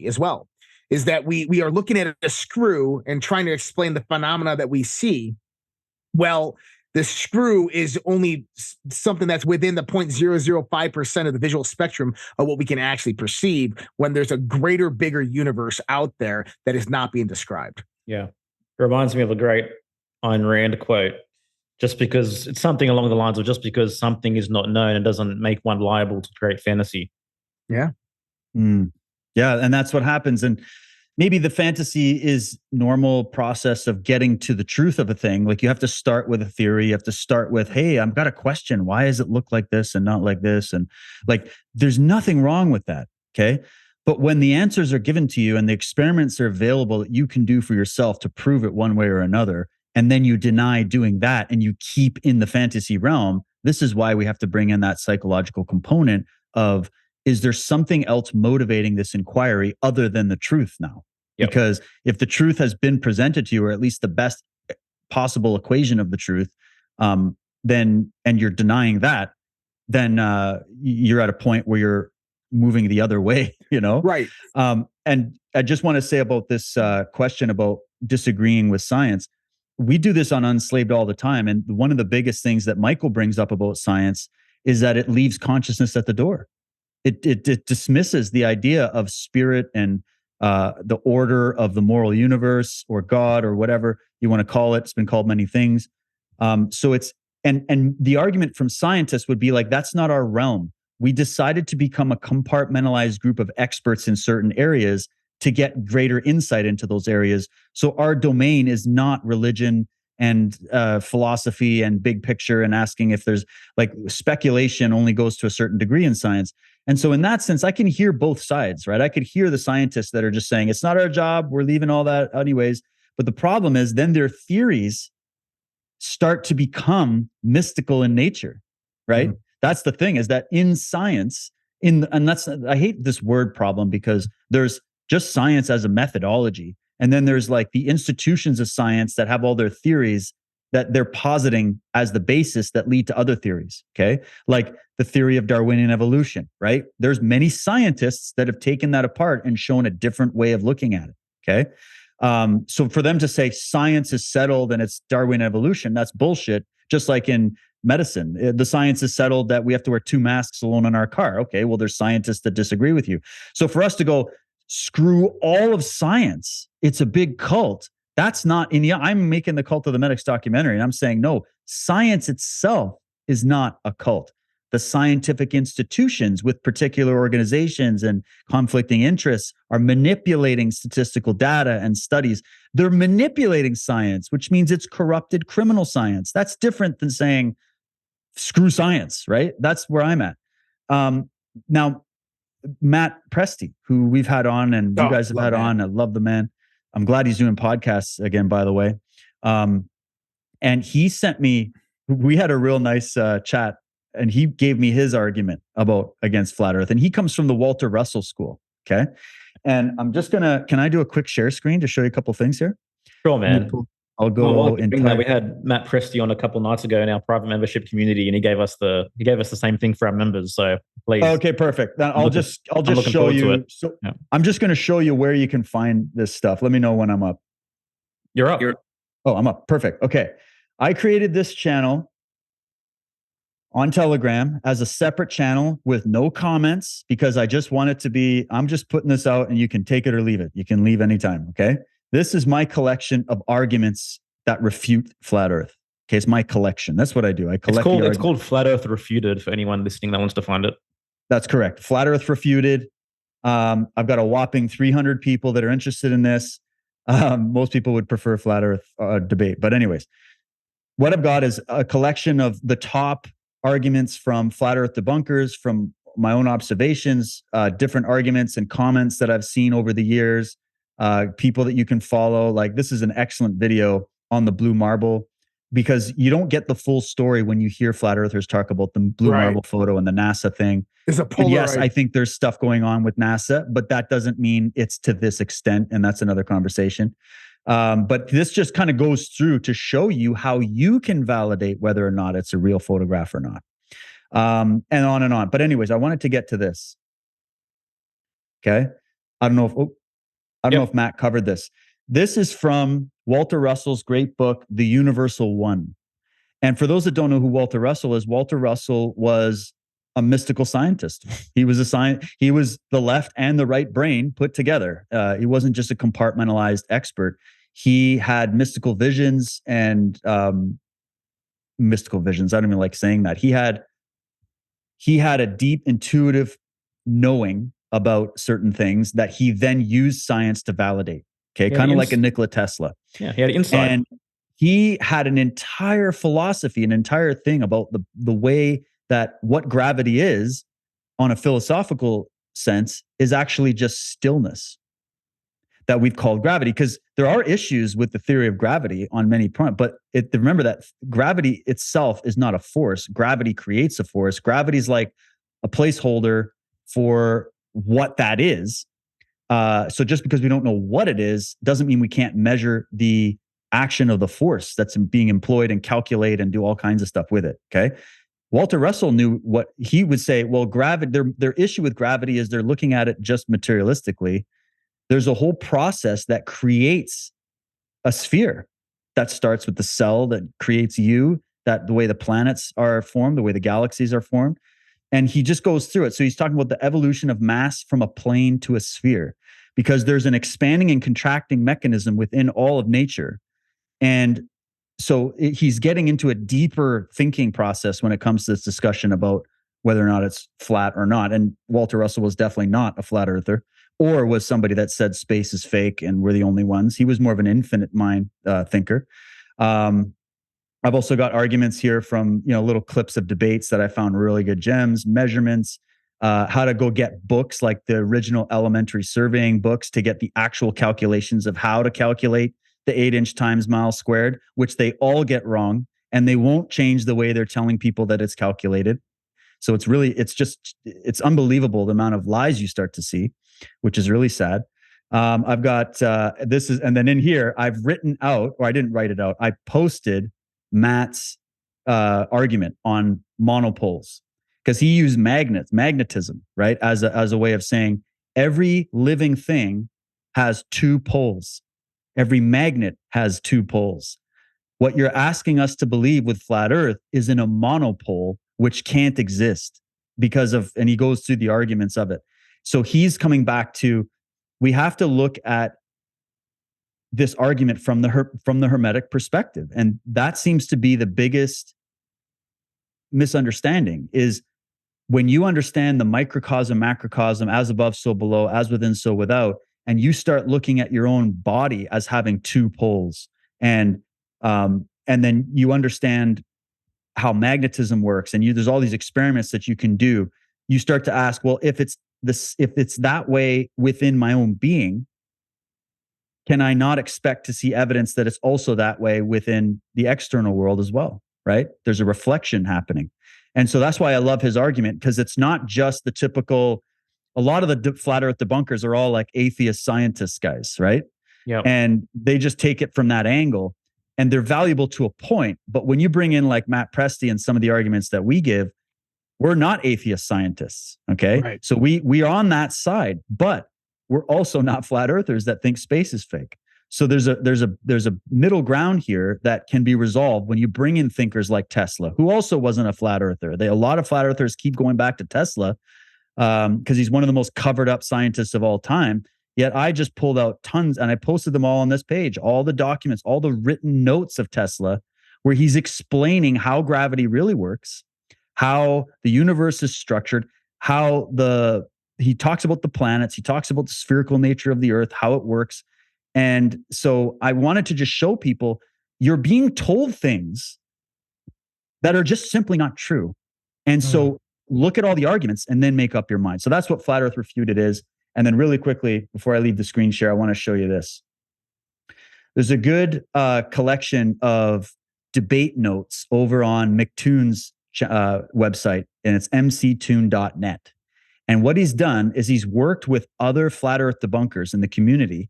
as well, is that we are looking at a screw and trying to explain the phenomena that we see. Well, the screw is only something that's within the 0.005% of the visual spectrum of what we can actually perceive, when there's a greater, bigger universe out there that is not being described. Yeah. It reminds me of a great Ayn Rand quote. Just because it's something along the lines of, just because something is not known, it doesn't make one liable to create fantasy. Yeah. Yeah. And that's what happens. And maybe the fantasy is normal process of getting to the truth of a thing. Like, you have to start with a theory. You have to start with, hey, I've got a question. Why does it look like this and not like this? And like, there's nothing wrong with that. Okay. But when the answers are given to you and the experiments are available that you can do for yourself to prove it one way or another, and then you deny doing that and you keep in the fantasy realm, this is why we have to bring in that psychological component of, is there something else motivating this inquiry other than the truth now? Yep. Because if the truth has been presented to you, or at least the best possible equation of the truth, then, and you're denying that, then you're at a point where you're moving the other way, Right. And I just want to say about this question about disagreeing with science. We do this on Unslaved all the time. And one of the biggest things that Michael brings up about science is that it leaves consciousness at the door. It dismisses the idea of spirit and the order of the moral universe, or God, or whatever you want to call it. It's been called many things. So it's, and the argument from scientists would be like, that's not our realm. We decided to become a compartmentalized group of experts in certain areas to get greater insight into those areas. So our domain is not religion and philosophy and big picture, and asking if there's, like, speculation only goes to a certain degree in science. And so in that sense, I can hear both sides, right? I could hear the scientists that are just saying, it's not our job, we're leaving all that anyways. But the problem is then their theories start to become mystical in nature, right? Mm-hmm. That's the thing, is that in science, I hate this word problem, because there's just science as a methodology. And then there's like the institutions of science that have all their theories that they're positing as the basis that lead to other theories. Okay. Like the theory of Darwinian evolution, right? There's many scientists that have taken that apart and shown a different way of looking at it. Okay. So for them to say science is settled and it's Darwinian evolution, that's bullshit. Just like in medicine, the science is settled that we have to wear 2 masks alone in our car. Okay. Well, there's scientists that disagree with you. So for us to go, screw all of science, it's a big cult. That's not in. I'm making the Cult of the Medics documentary, and I'm saying, no, science itself is not a cult. The scientific institutions with particular organizations and conflicting interests are manipulating statistical data and studies. They're manipulating science, which means it's corrupted criminal science. That's different than saying screw science, right? That's where I'm at. Now, Matt Presti, who we've had on and you guys have had on. I love the man. I'm glad he's doing podcasts again, by the way. And he sent me, we had a real nice chat, and he gave me his argument against flat earth. And he comes from the Walter Russell School. Okay. And I'm just can I do a quick share screen to show you a couple of things here? Sure, man. I'll go we had Matt Presti on a couple nights ago in our private membership community, and he gave us the same thing for our members. So please. Okay, perfect. Then I'll just show you. So yeah. I'm just going to show you where you can find this stuff. Let me know when I'm up. You're up. I'm up. Perfect. Okay. I created this channel on Telegram as a separate channel with no comments, because I just want it to be, I'm just putting this out and you can take it or leave it. You can leave anytime. Okay. This is my collection of arguments that refute flat earth. Okay. It's my collection. That's what I do. I collect it's called Flat Earth Refuted for anyone listening that wants to find it. That's correct. Flat Earth Refuted. I've got a whopping 300 people that are interested in this. Most people would prefer flat earth debate. But anyways, what I've got is a collection of the top arguments from flat earth debunkers, from my own observations, different arguments and comments that I've seen over the years, people that you can follow. Like, this is an excellent video on the blue marble, because you don't get the full story when you hear flat earthers talk about the blue marble photo and the NASA thing. It's a and yes, I think there's stuff going on with NASA, but that doesn't mean it's to this extent. And that's another conversation. But this just kind of goes through to show you how you can validate whether or not it's a real photograph or not. And on and on. But anyways, I wanted to get to this. Okay. I don't know if Matt covered this. This is from Walter Russell's great book, The Universal One. And for those that don't know who Walter Russell is, Walter Russell was a mystical scientist. He was he was the left and the right brain put together. He wasn't just a compartmentalized expert. He had mystical visions and mystical visions. I don't even like saying that. He had a deep intuitive knowing about certain things that he then used science to validate. Okay, kind of like a Nikola Tesla. Yeah, he had insight. And he had an entire philosophy, an entire thing about the way that what gravity is on a philosophical sense is actually just stillness that we've called gravity. Because there are issues with the theory of gravity on many fronts, but remember that gravity itself is not a force. Gravity creates a force. Gravity is like a placeholder for what that is. So just because we don't know what it is doesn't mean we can't measure the action of the force that's being employed and calculate and do all kinds of stuff with it. Okay. Walter Russell knew what he would say. Well, gravity, their issue with gravity is they're looking at it just materialistically. There's a whole process that creates a sphere that starts with the cell that creates you, that the way the planets are formed, the way the galaxies are formed. And he just goes through it. So he's talking about the evolution of mass from a plane to a sphere, because there's an expanding and contracting mechanism within all of nature. And so he's getting into a deeper thinking process when it comes to this discussion about whether or not it's flat or not. And Walter Russell was definitely not a flat earther, or was somebody that said space is fake and we're the only ones. He was more of an infinite mind thinker. I've also got arguments here from, little clips of debates that I found really good gems, measurements, how to go get books like the original elementary surveying books to get the actual calculations of how to calculate the 8-inch times mile squared, which they all get wrong, and they won't change the way they're telling people that it's calculated. So it's unbelievable the amount of lies you start to see, which is really sad. I've got and then in here, I've written out, or I didn't write it out, I posted Matt's argument on monopoles, because he used magnetism, right, as a way of saying every living thing has two poles. Every magnet has two poles. What you're asking us to believe with flat Earth is in a monopole, which can't exist because of, and he goes through the arguments of it. So he's coming back to, we have to look at this argument from the Hermetic perspective. And that seems to be the biggest misunderstanding, is when you understand the microcosm, macrocosm, as above, so below, as within, so without, and you start looking at your own body as having two poles, and then you understand how magnetism works, and there's all these experiments that you can do. You start to ask, well, if it's that way within my own being, can I not expect to see evidence that it's also that way within the external world as well? Right? There's a reflection happening. And so that's why I love his argument, because it's not just the typical, a lot of the flat earth debunkers are all like atheist scientist guys, right? Yeah. And they just take it from that angle, and they're valuable to a point. But when you bring in like Matt Presti and some of the arguments that we give, we're not atheist scientists. Okay. Right. So we are on that side, but we're also not flat earthers that think space is fake. So there's a middle ground here that can be resolved when you bring in thinkers like Tesla, who also wasn't a flat earther. A lot of flat earthers keep going back to Tesla because he's one of the most covered up scientists of all time. Yet I just pulled out tons, and I posted them all on this page, all the documents, all the written notes of Tesla, where he's explaining how gravity really works, how the universe is structured, he talks about the planets, he talks about the spherical nature of the earth, how it works. And so I wanted to just show people you're being told things that are just simply not true. And so look at all the arguments and then make up your mind. So that's what Flat Earth Refuted is. And then really quickly, before I leave the screen share, I want to show you this. There's a good collection of debate notes over on McToon's website, and it's mctoon.net. And what he's done is he's worked with other flat earth debunkers in the community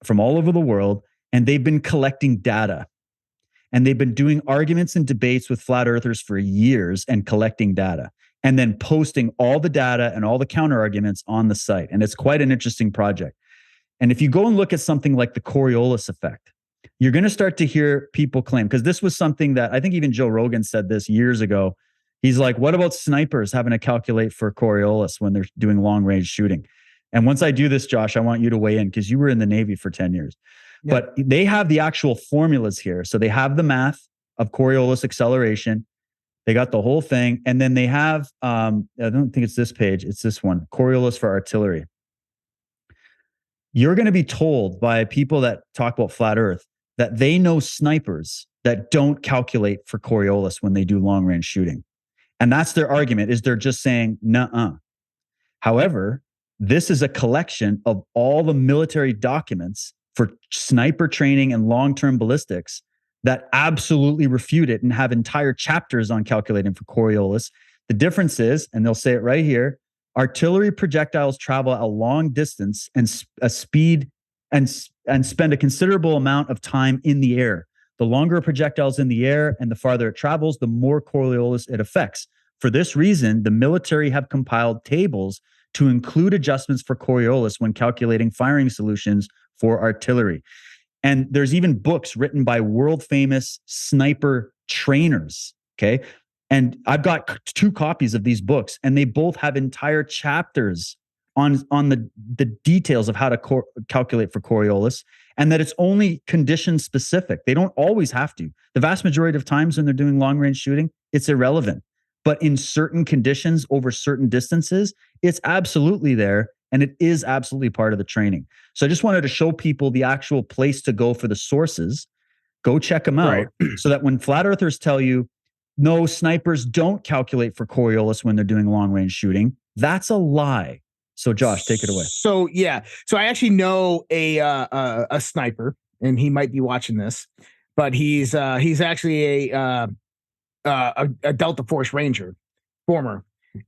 from all over the world, and they've been collecting data. And they've been doing arguments and debates with flat earthers for years and collecting data, and then posting all the data and all the counter arguments on the site. And it's quite an interesting project. And if you go and look at something like the Coriolis effect, you're going to start to hear people claim, because this was something that I think even Joe Rogan said this years ago. He's like, what about snipers having to calculate for Coriolis when they're doing long range shooting? And once I do this, Josh, I want you to weigh in, because you were in the Navy for 10 years. Yeah. But they have the actual formulas here. So they have the math of Coriolis acceleration. They got the whole thing. And then they have, I don't think it's this page, it's this one, Coriolis for artillery. You're going to be told by people that talk about flat earth that they know snipers that don't calculate for Coriolis when they do long range shooting. And that's their argument, is they're just saying, nuh-uh. However, this is a collection of all the military documents for sniper training and long-term ballistics that absolutely refute it and have entire chapters on calculating for Coriolis. The difference is, and they'll say it right here, artillery projectiles travel a long distance and speed and spend a considerable amount of time in the air. The longer a projectile is in the air and the farther it travels, the more Coriolis it affects. For this reason, the military have compiled tables to include adjustments for Coriolis when calculating firing solutions for artillery. And there's even books written by world famous sniper trainers. Okay. And I've got 2 copies of these books, and they both have entire chapters on the details of how to calculate for Coriolis, and that it's only condition specific. They don't always have to. The vast majority of times when they're doing long range shooting, it's irrelevant. But in certain conditions over certain distances, it's absolutely there, and it is absolutely part of the training. So I just wanted to show people the actual place to go for the sources. Go check them out, right, so that when flat earthers tell you, no, snipers don't calculate for Coriolis when they're doing long range shooting, that's a lie. So Josh, take it away. So yeah, so I actually know a sniper, and he might be watching this, but he's actually a Delta Force Ranger, former,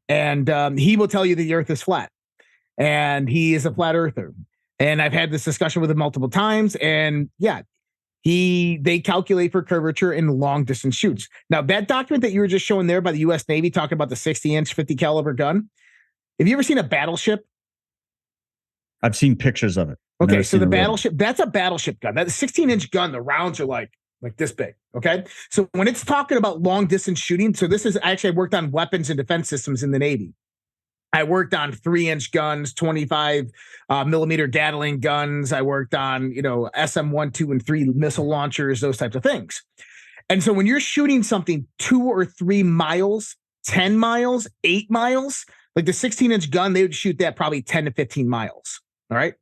and he will tell you the Earth is flat, and he is a flat earther. And I've had this discussion with him multiple times, and yeah, they calculate for curvature in long distance shoots. Now, that document that you were just showing there by the U.S. Navy talking about the 60-inch 50 caliber gun. Have you ever seen a battleship? I've seen pictures of it. Okay, so the battleship, that's a battleship gun. That's a 16-inch gun. The rounds are like this big. Okay, so when it's talking about long distance shooting, so this is actually, I worked on weapons and defense systems in the Navy. I worked on 3-inch guns, 25 millimeter Gatling guns. I worked on, SM-1, 2, and 3 missile launchers, those types of things. And so when you're shooting something 2 or 3 miles, 10 miles, 8 miles, like the 16-inch gun, they would shoot that probably 10 to 15 miles. All right.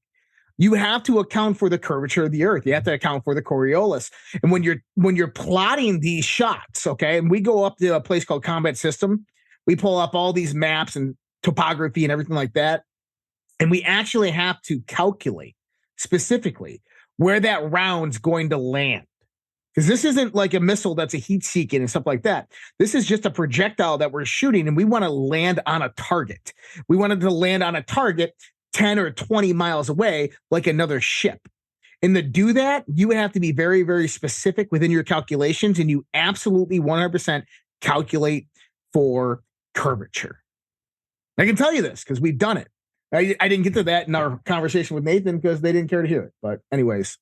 You have to account for the curvature of the Earth. You have to account for the Coriolis. And when you're plotting these shots, okay, and we go up to a place called Combat System, we pull up all these maps and topography and everything like that, and we actually have to calculate specifically where that round's going to land. Because this isn't like a missile that's a heat seeking and stuff like that. This is just a projectile that we're shooting, and we want to land on a target. We wanted to land on a target 10 or 20 miles away, like another ship. And to do that, you have to be very, very specific within your calculations, and you absolutely 100% calculate for curvature. I can tell you this because we've done it. I didn't get to that in our conversation with Nathan because they didn't care to hear it. But anyways.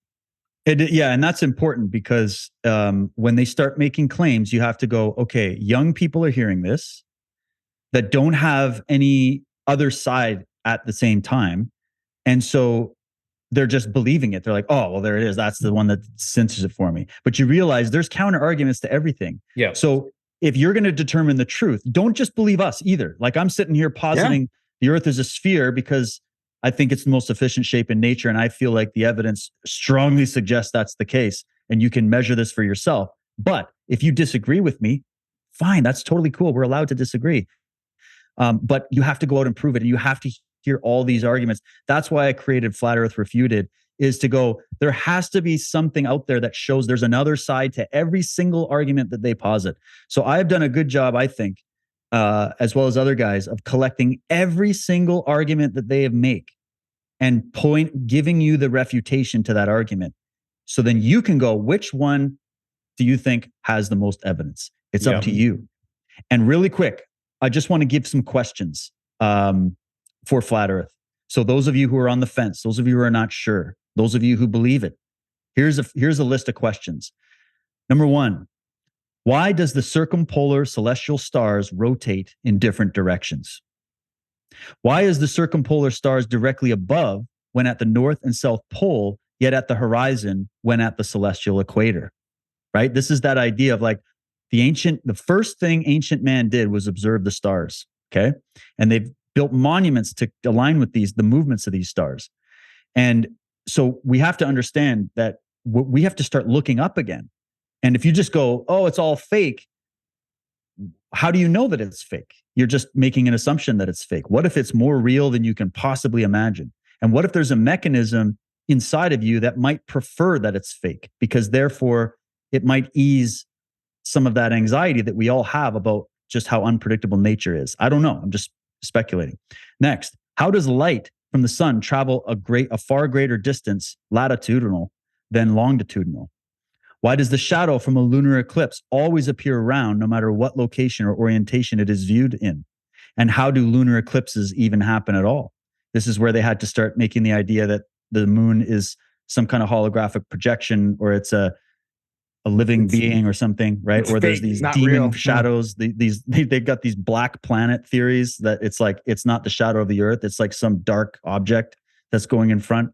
Yeah, and that's important because when they start making claims, you have to go, okay, young people are hearing this that don't have any other side at the same time. And so they're just believing it. They're like, oh, well, there it is. That's the one that censors it for me. But you realize there's counter arguments to everything. Yeah. So if you're going to determine the truth, don't just believe us either. Like I'm sitting here positing the Earth is a sphere because I think it's the most efficient shape in nature. And I feel like the evidence strongly suggests that's the case. And you can measure this for yourself. But if you disagree with me, fine, that's totally cool. We're allowed to disagree. But you have to go out and prove it. And you have to hear all these arguments. That's why I created Flat Earth Refuted, is to go, there has to be something out there that shows there's another side to every single argument that they posit. So I've done a good job, I think, as well as other guys, of collecting every single argument that they have make and giving you the refutation to that argument. So then you can go, which one do you think has the most evidence? It's up to you. And really quick, I just want to give some questions for Flat Earth. So those of you who are on the fence, those of you who are not sure, those of you who believe it, here's a list of questions. Number 1, why does the circumpolar celestial stars rotate in different directions? Why is the circumpolar stars directly above when at the north and south pole, yet at the horizon when at the celestial equator? Right? This is that idea of like the first thing ancient man did was observe the stars. Okay. And they've built monuments to align with the movements of these stars. And so we have to understand that we have to start looking up again. And if you just go, oh, it's all fake, how do you know that it's fake? You're just making an assumption that it's fake. What if it's more real than you can possibly imagine? And what if there's a mechanism inside of you that might prefer that it's fake, because therefore it might ease some of that anxiety that we all have about just how unpredictable nature is? I don't know. I'm just speculating. Next, how does light from the sun travel a far greater distance latitudinal than longitudinal? Why does the shadow from a lunar eclipse always appear round no matter what location or orientation it is viewed in? And how do lunar eclipses even happen at all? This is where they had to start making the idea that the moon is some kind of holographic projection, or it's a living being or something, right? Or there's these demon shadows. They've got these black planet theories that it's like, it's not the shadow of the earth. It's like some dark object that's going in front.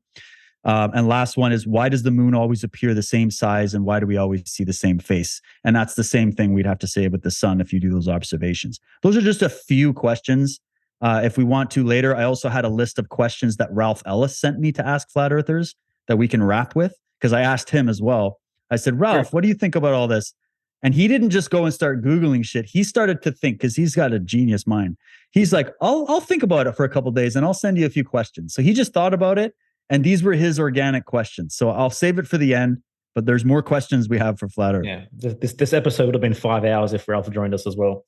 And last one is, why does the moon always appear the same size, and why do we always see the same face? And that's the same thing we'd have to say with the sun if you do those observations. Those are just a few questions. If we want to later, I also had a list of questions that Ralph Ellis sent me to ask flat earthers that we can wrap with, because I asked him as well. I said, Ralph, what do you think about all this? And he didn't just go and start Googling shit. He started to think, because he's got a genius mind. He's like, I'll think about it for a couple of days and I'll send you a few questions. So he just thought about it. And these were his organic questions. So I'll save it for the end, but there's more questions we have for Flat Earth. Yeah, this episode would have been 5 hours if Ralph joined us as well.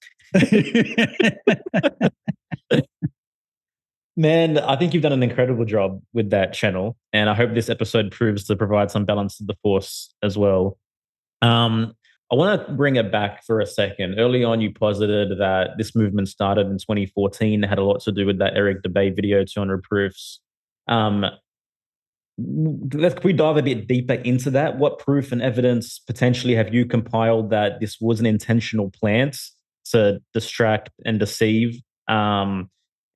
Man, I think you've done an incredible job with that channel. And I hope this episode proves to provide some balance to the force as well. I want to bring it back for a second. Early on, you posited that this movement started in 2014. It had a lot to do with that Eric Debay video, 200 Proofs. Can we dive a bit deeper into that? What proof and evidence potentially have you compiled that this was an intentional plant to distract and deceive?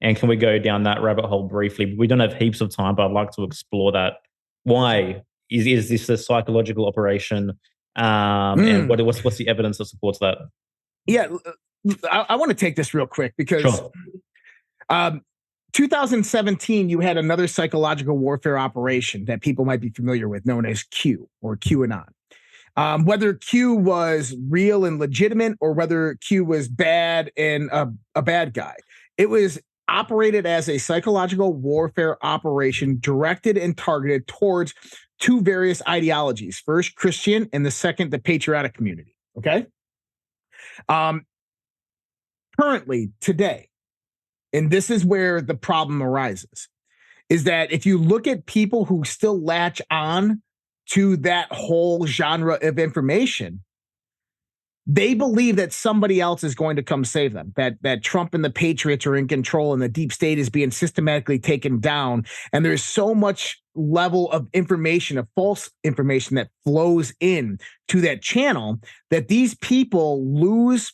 And can we go down that rabbit hole briefly? We don't have heaps of time, but I'd like to explore that. Why is this a psychological operation? And what's the evidence that supports that? Yeah, I want to take this real quick because 2017, you had another psychological warfare operation that people might be familiar with, known as Q, or QAnon. Whether Q was real and legitimate, or whether Q was bad and a bad guy, it was operated as a psychological warfare operation directed and targeted towards two various ideologies. First, Christian, and the second, the patriotic community. Okay. Currently, today, and this is where the problem arises, is that if you look at people who still latch on to that whole genre of information, they believe that somebody else is going to come save them, that Trump and the Patriots are in control and the deep state is being systematically taken down. And there's so much level of information, of false information, that flows in to that channel, that these people lose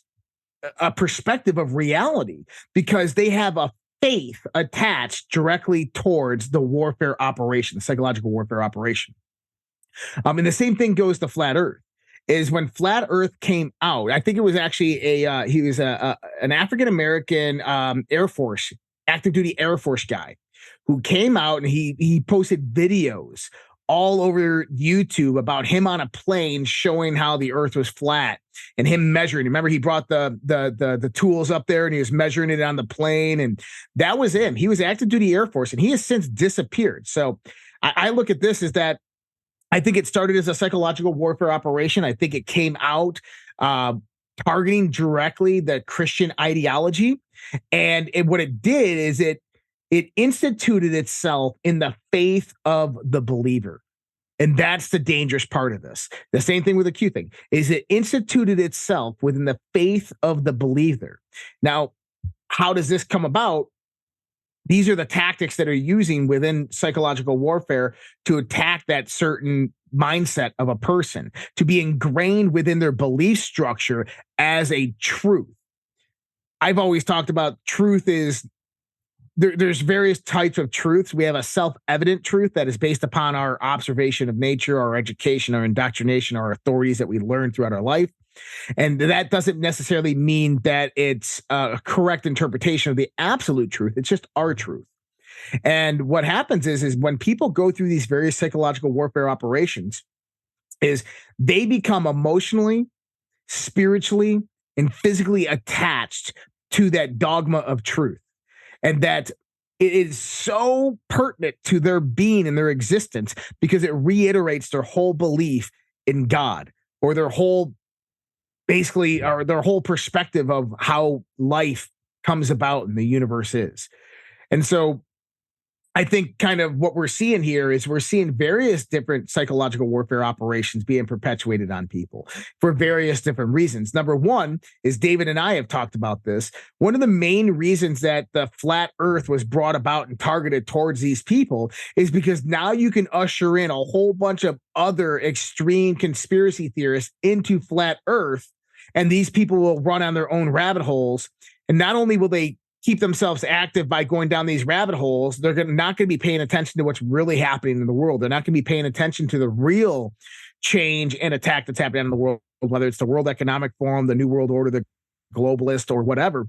a perspective of reality because they have a faith attached directly towards the warfare operation, the psychological warfare operation. And the same thing goes to Flat Earth. Is when Flat Earth came out, I think it was actually he was an African-American Air Force, active duty Air Force guy who came out and he posted videos all over YouTube about him on a plane showing how the earth was flat and him measuring. Remember, he brought the tools up there and he was measuring it on the plane, and that was him. He was active duty Air Force and he has since disappeared. So I look at this as that I think it started as a psychological warfare operation. I think it came out targeting directly the Christian ideology. And what it did is it instituted itself in the faith of the believer. And that's the dangerous part of this. The same thing with the Q thing is it instituted itself within the faith of the believer. Now, how does this come about? These are the tactics that are using within psychological warfare to attack that certain mindset of a person, to be ingrained within their belief structure as a truth. I've always talked about truth is there's various types of truths. We have a self-evident truth that is based upon our observation of nature, our education, our indoctrination, our authorities that we learn throughout our life. And that doesn't necessarily mean that it's a correct interpretation of the absolute truth. It's just our truth. And what happens is when people go through these various psychological warfare operations, is they become emotionally, spiritually, and physically attached to that dogma of truth. And that it is so pertinent to their being and their existence because it reiterates their whole belief in God, or their whole perspective of how life comes about and the universe is. And so I think kind of what we're seeing here is we're seeing various different psychological warfare operations being perpetuated on people for various different reasons. Number one is David and I have talked about this. One of the main reasons that the flat earth was brought about and targeted towards these people is because now you can usher in a whole bunch of other extreme conspiracy theorists into flat earth, and these people will run on their own rabbit holes. And not only will they keep themselves active by going down these rabbit holes, they're not going to be paying attention to what's really happening in the world. They're not going to be paying attention to the real change and attack that's happening in the world, whether it's the World Economic Forum, the New World Order, the globalist, or whatever.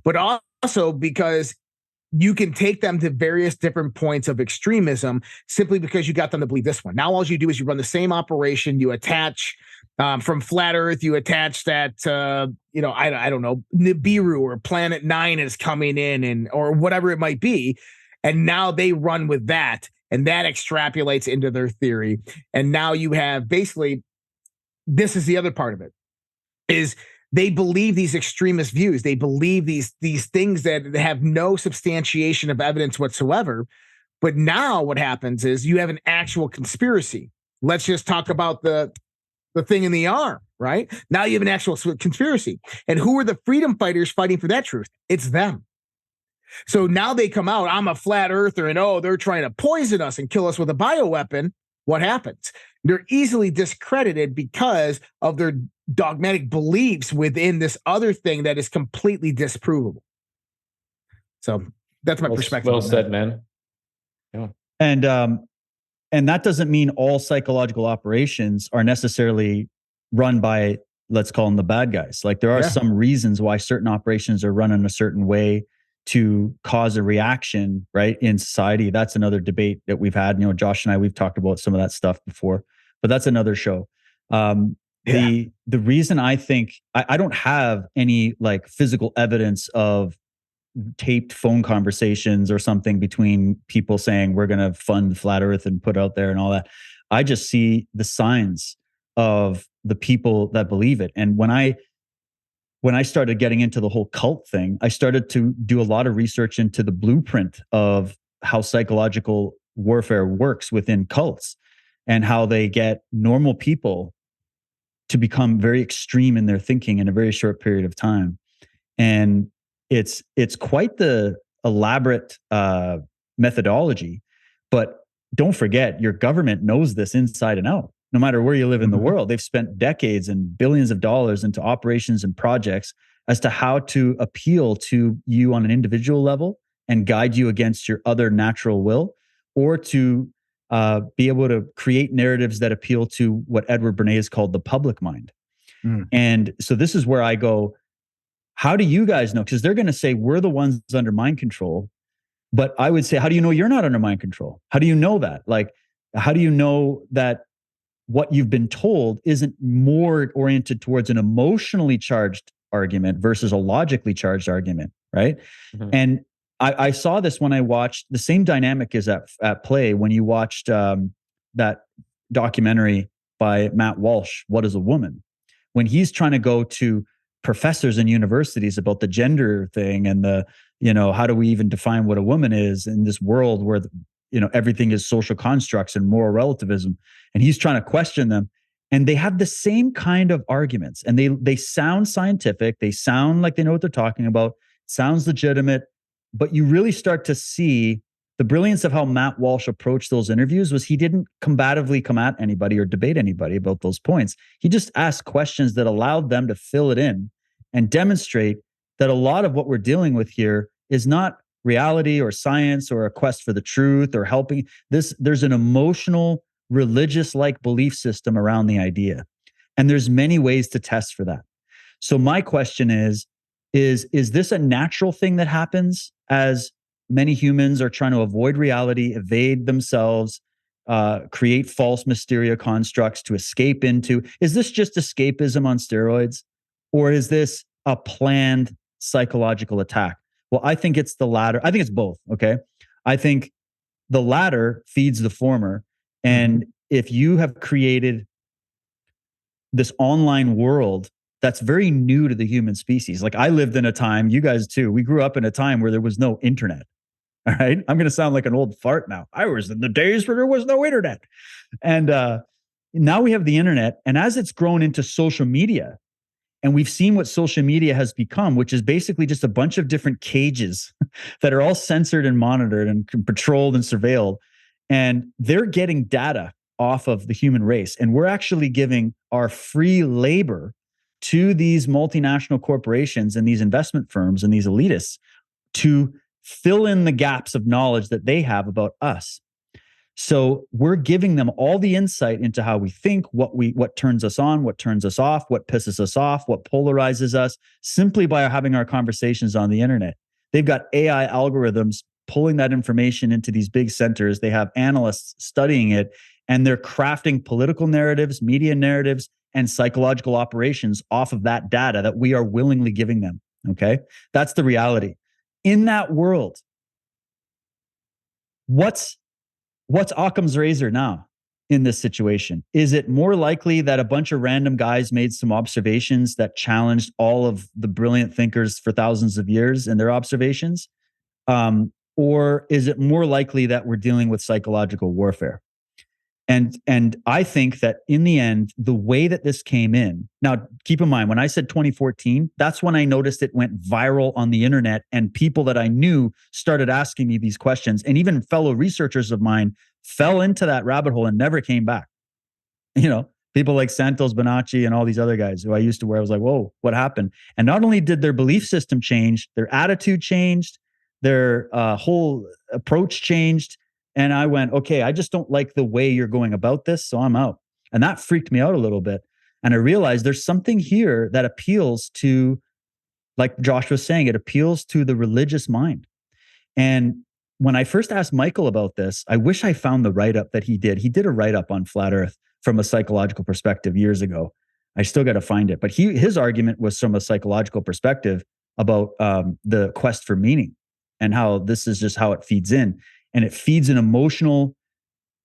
But also because you can take them to various different points of extremism simply because you got them to believe this one. Now all you do is you run the same operation, you attach from flat earth, you attach that, I don't know, Nibiru or Planet 9 is coming in, and or whatever it might be. And now they run with that, and that extrapolates into their theory. And now you have basically, this is the other part of it, is they believe these extremist views. They believe these things that have no substantiation of evidence whatsoever. But now what happens is you have an actual conspiracy. Let's just talk about the thing in the arm, right? Now you have an actual conspiracy. And who are the freedom fighters fighting for that truth? It's them. So now they come out, I'm a flat earther, and they're trying to poison us and kill us with a bioweapon. What happens? They're easily discredited because of their dogmatic beliefs within this other thing that is completely disprovable. So that's my perspective. Well said, man. Yeah. And that doesn't mean all psychological operations are necessarily run by, let's call them the bad guys. Like there are some reasons why certain operations are run in a certain way to cause a reaction, right, in society. That's another debate that we've had. Josh and I, we've talked about some of that stuff before, but that's another show. The reason I think I don't have any like physical evidence of taped phone conversations or something between people saying we're going to fund flat earth and put out there and all that. I just see the signs of the people that believe it. And when I started getting into the whole cult thing, I started to do a lot of research into the blueprint of how psychological warfare works within cults and how they get normal people to become very extreme in their thinking in a very short period of time. And it's quite the elaborate methodology, but don't forget, your government knows this inside and out. No matter where you live in the world, they've spent decades and billions of dollars into operations and projects as to how to appeal to you on an individual level and guide you against your other natural will, or to be able to create narratives that appeal to what Edward Bernays has called the public mind. And so this is where I go, how do you guys know? Because they're going to say, we're the ones under mind control. But I would say, how do you know you're not under mind control? How do you know that? Like, how do you know that what you've been told isn't more oriented towards an emotionally charged argument versus a logically charged argument, right? Mm-hmm. And I saw this when I watched, the same dynamic is at play when you watched that documentary by Matt Walsh, What is a Woman? When he's trying to go to professors in universities about the gender thing and the, how do we even define what a woman is in this world where, everything is social constructs and moral relativism. And he's trying to question them. And they have the same kind of arguments, and they sound scientific. They sound like they know what they're talking about. Sounds legitimate. But you really start to see the brilliance of how Matt Walsh approached those interviews was he didn't combatively come at anybody or debate anybody about those points. He just asked questions that allowed them to fill it in and demonstrate that a lot of what we're dealing with here is not reality or science or a quest for the truth or helping this. There's an emotional, religious-like belief system around the idea. And there's many ways to test for that. So my question is this a natural thing that happens as many humans are trying to avoid reality, evade themselves, create false mysteria constructs to escape into? Is this just escapism on steroids? Or is this a planned psychological attack? Well, I think it's the latter. I think it's both, okay? I think the latter feeds the former. And if you have created this online world that's very new to the human species. Like I lived in a time, you guys too, we grew up in a time where there was no internet. All right. I'm going to sound like an old fart now. I was in the days where there was no internet. And now we have the internet. And as it's grown into social media, and we've seen what social media has become, which is basically just a bunch of different cages that are all censored and monitored and patrolled and surveilled. And they're getting data off of the human race. And we're actually giving our free labor to these multinational corporations and these investment firms and these elitists to fill in the gaps of knowledge that they have about us. So we're giving them all the insight into how we think, what turns us on, what turns us off, what pisses us off, what polarizes us, simply by having our conversations on the internet. They've got AI algorithms pulling that information into these big centers. They have analysts studying it, and they're crafting political narratives, media narratives, and psychological operations off of that data that we are willingly giving them. Okay? That's the reality. In that world, what's Occam's razor now in this situation? Is it more likely that a bunch of random guys made some observations that challenged all of the brilliant thinkers for thousands of years in their observations? Or is it more likely that we're dealing with psychological warfare? And I think that in the end, the way that this came in, now keep in mind, when I said 2014, that's when I noticed it went viral on the internet, and people that I knew started asking me these questions, and even fellow researchers of mine fell into that rabbit hole and never came back. People like Santos Bonacci and all these other guys who I used to wear, I was like, whoa, what happened? And not only did their belief system change, their attitude changed, their whole approach changed. And I went, okay, I just don't like the way you're going about this, so I'm out. And that freaked me out a little bit. And I realized there's something here that appeals to, like Josh was saying, it appeals to the religious mind. And when I first asked Michael about this, I wish I found the write-up that he did. He did a write-up on Flat Earth from a psychological perspective years ago. I still got to find it. But his argument was from a psychological perspective about the quest for meaning and how this is just how it feeds in. And it feeds an emotional,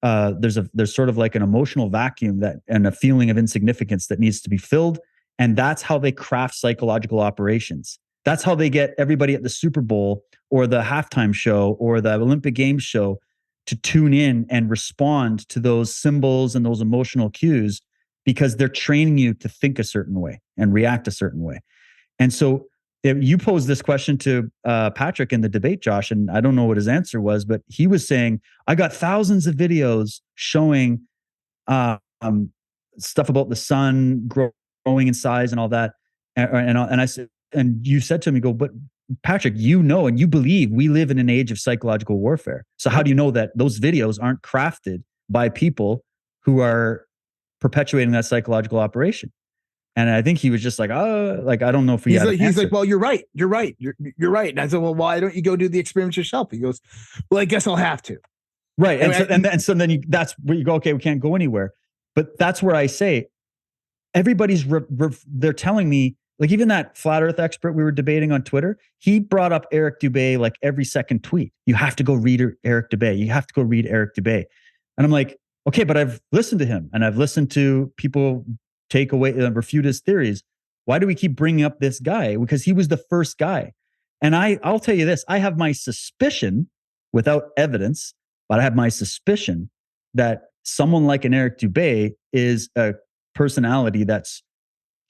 there's sort of like an emotional vacuum and a feeling of insignificance that needs to be filled. And that's how they craft psychological operations. That's how they get everybody at the Super Bowl or the halftime show or the Olympic Games show to tune in and respond to those symbols and those emotional cues, because they're training you to think a certain way and react a certain way. And so if you posed this question to Patrick in the debate, Josh, and I don't know what his answer was, but he was saying, I got thousands of videos showing stuff about the sun growing in size and all that. And I said, and you said to me, but Patrick, and you believe we live in an age of psychological warfare. So how do you know that those videos aren't crafted by people who are perpetuating that psychological operation? And I think he was just like, oh, like, I don't know if we he's like, well, you're right. You're right. You're right. And I said, well, why don't you go do the experiments yourself? He goes, well, I guess I'll have to. Right. And so then that's where you go, okay, we can't go anywhere. But that's where I say, everybody's, they're telling me, like, even that flat earth expert we were debating on Twitter, he brought up Eric Dubé like every second tweet. You have to go read Eric Dubé. You have to go read Eric Dubé. And I'm like, okay, but I've listened to him and I've listened to people take away, refute his theories. Why do we keep bringing up this guy? Because he was the first guy. And I'll tell you this, I have my suspicion, without evidence, but I have my suspicion that someone like an Eric Dubé is a personality that's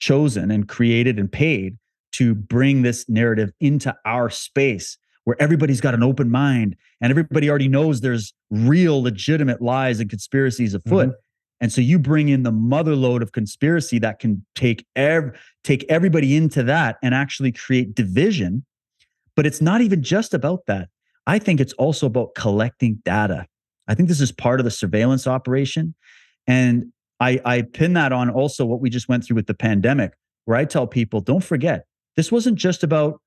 chosen and created and paid to bring this narrative into our space where everybody's got an open mind and everybody already knows there's real, legitimate lies and conspiracies afoot. Mm-hmm. And so you bring in the motherload of conspiracy that can take everybody into that and actually create division. But it's not even just about that. I think it's also about collecting data. I think this is part of the surveillance operation. And I pin that on also what we just went through with the pandemic, where I tell people, don't forget, this wasn't just about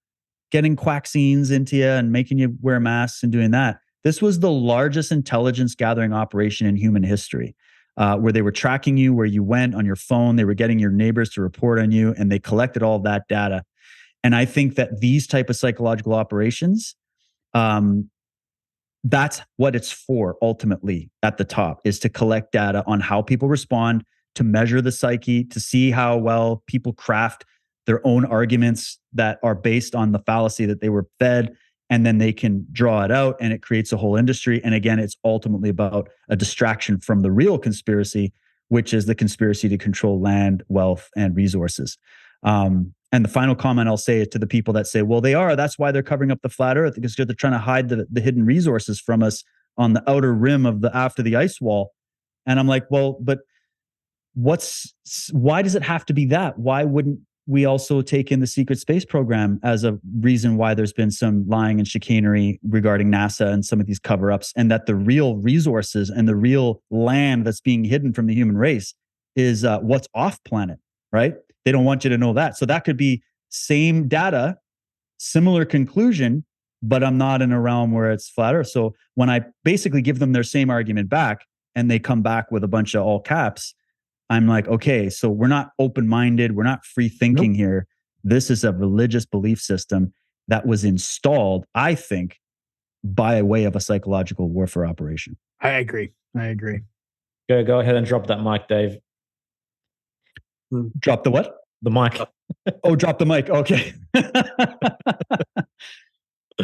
getting vaccines into you and making you wear masks and doing that. This was the largest intelligence gathering operation in human history, where they were tracking you, where you went on your phone. They were getting your neighbors to report on you, and they collected all of that data. And I think that these type of psychological operations, that's what it's for ultimately at the top, is to collect data on how people respond, to measure the psyche, to see how well people craft their own arguments that are based on the fallacy that they were fed. And then they can draw it out and it creates a whole industry. And again, it's ultimately about a distraction from the real conspiracy, which is the conspiracy to control land, wealth, and resources. And the final comment I'll say is to the people that say, well, that's why they're covering up the flat earth, because they're trying to hide the hidden resources from us on the outer rim of after the ice wall. And I'm like, well, but why does it have to be that? Why wouldn't we also take in the secret space program as a reason why there's been some lying and chicanery regarding NASA and some of these cover-ups, and that the real resources and the real land that's being hidden from the human race is what's off planet, right? They don't want you to know that. So that could be same data, similar conclusion, but I'm not in a realm where it's flat earth. So when I basically give them their same argument back and they come back with a bunch of all caps, I'm like, okay, so we're not open-minded. We're not free thinking here. This is a religious belief system that was installed, I think, by way of a psychological warfare operation. I agree. Go ahead and drop that mic, Dave. Drop the what? The mic. Oh, drop the mic. Okay.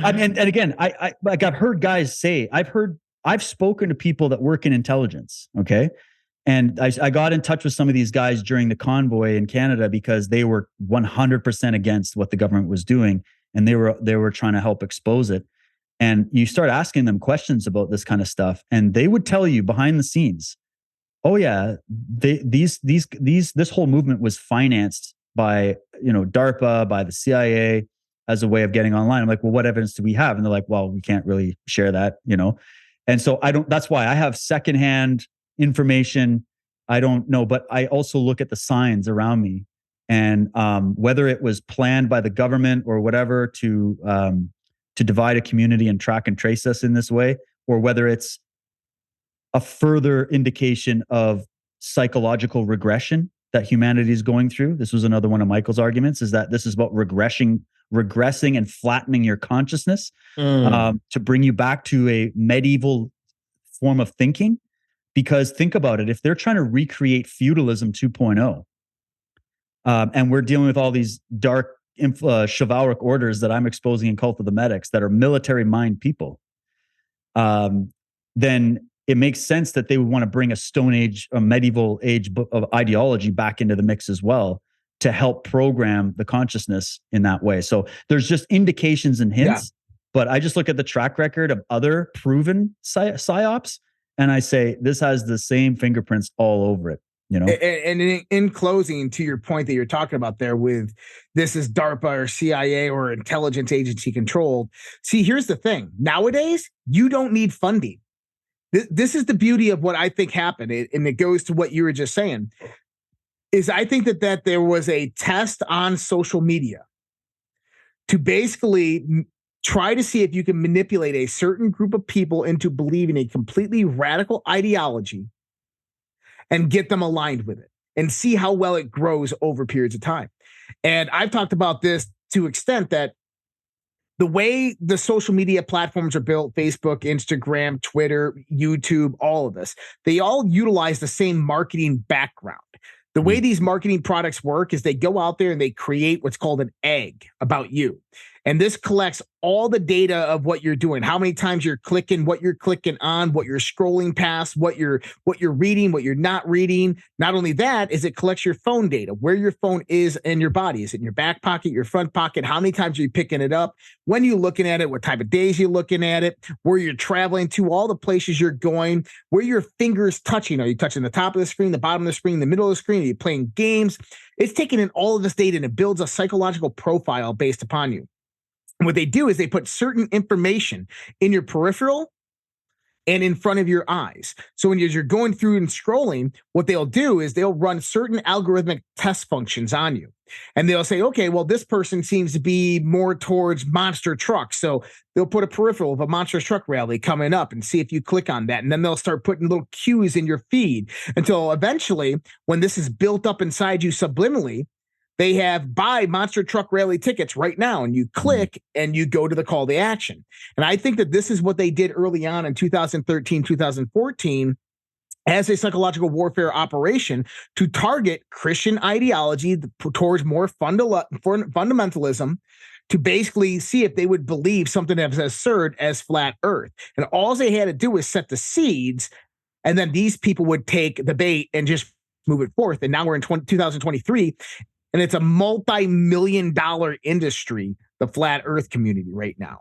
And again, I've heard guys say, I've spoken to people that work in intelligence. Okay. And I got in touch with some of these guys during the convoy in Canada because they were 100% against what the government was doing. And they were trying to help expose it. And you start asking them questions about this kind of stuff, and they would tell you behind the scenes, oh yeah, this whole movement was financed by, DARPA, by the CIA as a way of getting online. I'm like, well, what evidence do we have? And they're like, well, we can't really share that, And so that's why I have secondhand information. I don't know, but I also look at the signs around me, and whether it was planned by the government or whatever to divide a community and track and trace us in this way, or whether it's a further indication of psychological regression that humanity is going through. This was another one of Michael's arguments, is that this is about regressing and flattening your consciousness to bring you back to a medieval form of thinking. Because think about it, if they're trying to recreate feudalism 2.0, and we're dealing with all these dark chivalric orders that I'm exposing in Cult of the Medics that are military mind people, then it makes sense that they would want to bring a Stone Age, a medieval age of ideology back into the mix as well to help program the consciousness in that way. So there's just indications and hints, but I just look at the track record of other proven psyops, and I say, this has the same fingerprints all over it. And in closing, to your point that you're talking about there with this is DARPA or CIA or intelligence agency controlled. See, here's the thing. Nowadays, you don't need funding. This is the beauty of what I think happened. And it goes to what you were just saying. is I think that there was a test on social media to basically try to see if you can manipulate a certain group of people into believing a completely radical ideology and get them aligned with it and see how well it grows over periods of time. And I've talked about this to extent that the way the social media platforms are built, Facebook, Instagram, Twitter, YouTube, all of this, they all utilize the same marketing background. The way these marketing products work is they go out there and they create what's called an egg about you. And this collects all the data of what you're doing, how many times you're clicking, what you're clicking on, what you're scrolling past, what you're reading, what you're not reading. Not only that, is it collects your phone data, where your phone is in your body. Is it in your back pocket, your front pocket? How many times are you picking it up? When you're looking at it, what type of days you're looking at it, where you're traveling to, all the places you're going, where your fingers touching. Are you touching the top of the screen, the bottom of the screen, the middle of the screen? Are you playing games? It's taking in all of this data and it builds a psychological profile based upon you. And what they do is they put certain information in your peripheral and in front of your eyes. So when you're going through and scrolling, what they'll do is they'll run certain algorithmic test functions on you. And they'll say, okay, well, this person seems to be more towards monster trucks. So they'll put a peripheral of a monster truck rally coming up and see if you click on that. And then they'll start putting little cues in your feed until eventually, when this is built up inside you subliminally, they have buy monster truck rally tickets right now, and you click and you go to the call to action. And I think that this is what they did early on in 2013, 2014 as a psychological warfare operation to target Christian ideology towards more fundamentalism, to basically see if they would believe something as absurd as flat earth. And all they had to do was set the seeds, and then these people would take the bait and just move it forth. And now we're in 2023. And it's a multi-million-dollar industry, the flat earth community right now.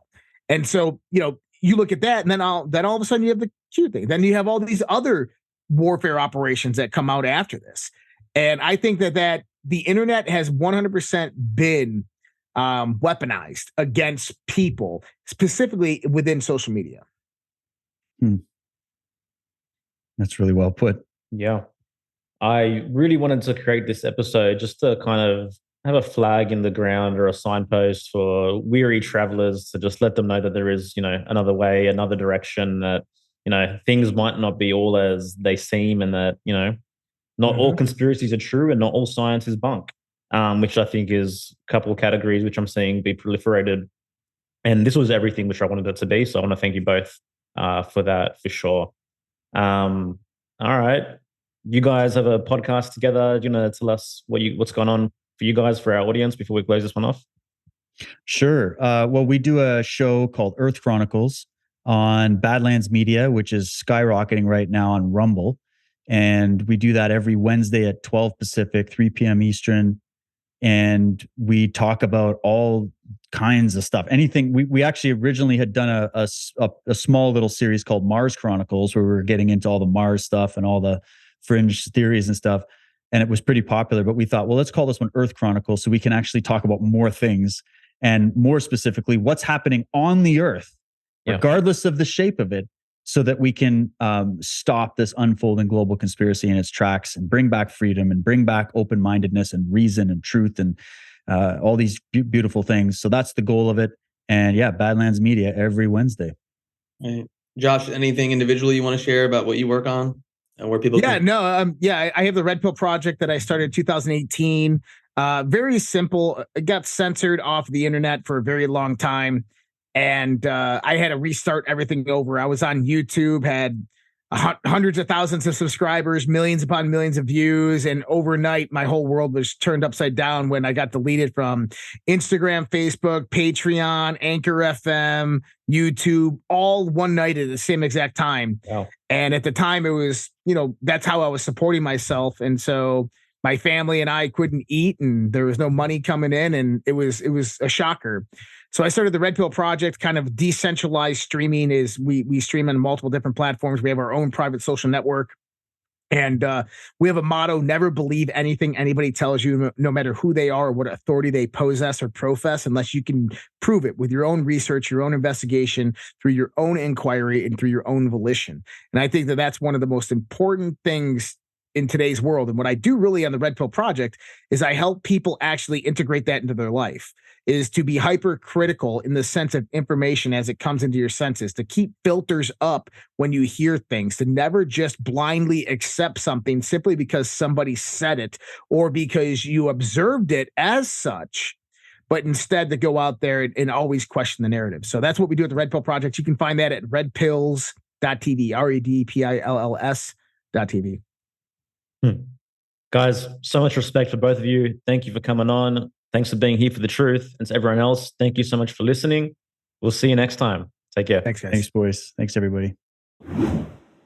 And so, you look at that, and then all of a sudden you have the Q thing. Then you have all these other warfare operations that come out after this. And I think that the internet has 100% been weaponized against people, specifically within social media. That's really well put. Yeah. I really wanted to create this episode just to kind of have a flag in the ground or a signpost for weary travelers to just let them know that there is, another way, another direction, that, things might not be all as they seem, and that, not all conspiracies are true and not all science is bunk, which I think is a couple of categories which I'm seeing be proliferated. And this was everything which I wanted it to be. So I want to thank you both for that, for sure. All right. You guys have a podcast together. Do you want to tell us what's going on for you guys, for our audience, before we close this one off? Sure. Well, we do a show called Earth Chronicles on Badlands Media, which is skyrocketing right now on Rumble. And we do that every Wednesday at 12 Pacific, 3 p.m. Eastern. And we talk about all kinds of stuff. Anything. We actually originally had done a small little series called Mars Chronicles, where we were getting into all the Mars stuff and all the fringe theories and stuff. And it was pretty popular, but we thought, well, let's call this one Earth Chronicles, so we can actually talk about more things, and more specifically, what's happening on the Earth, regardless of the shape of it, so that we can stop this unfolding global conspiracy in its tracks and bring back freedom and bring back open-mindedness and reason and truth and all these beautiful things. So that's the goal of it. And yeah, Badlands Media every Wednesday. Right. Josh, anything individually you want to share about what you work on? And where people I have the Red Pill Project that I started in 2018. Very simple. It got censored off the internet for a very long time, and I had to restart everything over. I was on YouTube, had hundreds of thousands of subscribers, millions upon millions of views, and overnight my whole world was turned upside down when I got deleted from Instagram, Facebook, Patreon, Anchor FM, YouTube, all one night at the same exact time. Wow. And at the time it was, that's how I was supporting myself. And so my family and I couldn't eat, and there was no money coming in, and it was a shocker. So I started the Red Pill Project, kind of decentralized streaming. Is we stream on multiple different platforms. We have our own private social network. And we have a motto: never believe anything anybody tells you, no matter who they are or what authority they possess or profess, unless you can prove it with your own research, your own investigation, through your own inquiry, and through your own volition. And I think that that's one of the most important things in today's world. And what I do really on the Red Pill Project is I help people actually integrate that into their life, is to be hypercritical in the sense of information as it comes into your senses, to keep filters up when you hear things, to never just blindly accept something simply because somebody said it or because you observed it as such, but instead to go out there and always question the narrative. So that's what we do at the Red Pill Project. You can find that at redpills.tv, redpills.tv. Guys, so much respect for both of you. Thank you for coming on. Thanks for being here for the truth. And to everyone else, thank you so much for listening. We'll see you next time. Take care. Thanks, guys. Thanks, boys. Thanks, everybody.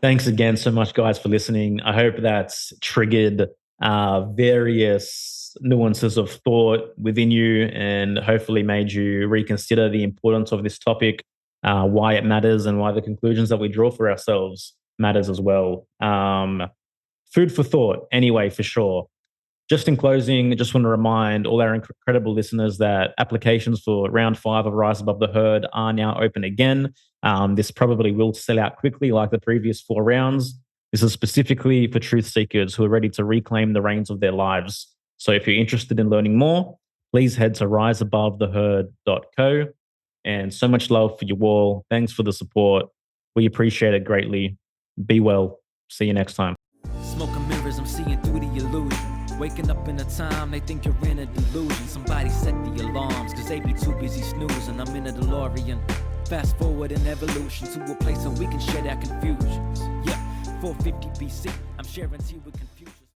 Thanks again so much, guys, for listening. I hope that's triggered various nuances of thought within you and hopefully made you reconsider the importance of this topic, why it matters, and why the conclusions that we draw for ourselves matters as well. Food for thought, anyway, for sure. Just in closing, I just want to remind all our incredible listeners that applications for round 5 of Rise Above the Herd are now open again. This probably will sell out quickly like the previous 4 rounds. This is specifically for truth seekers who are ready to reclaim the reins of their lives. So if you're interested in learning more, please head to riseabovetheherd.co. And so much love for you all. Thanks for the support. We appreciate it greatly. Be well. See you next time. Smoking mirrors, I'm seeing through the illusion. Waking up in a time, they think you're in a delusion. Somebody set the alarms, cause they be too busy snoozing. I'm in a DeLorean, fast forward in evolution to a place where we can share our confusions. Yeah, 450 BC, I'm sharing tea with confusion.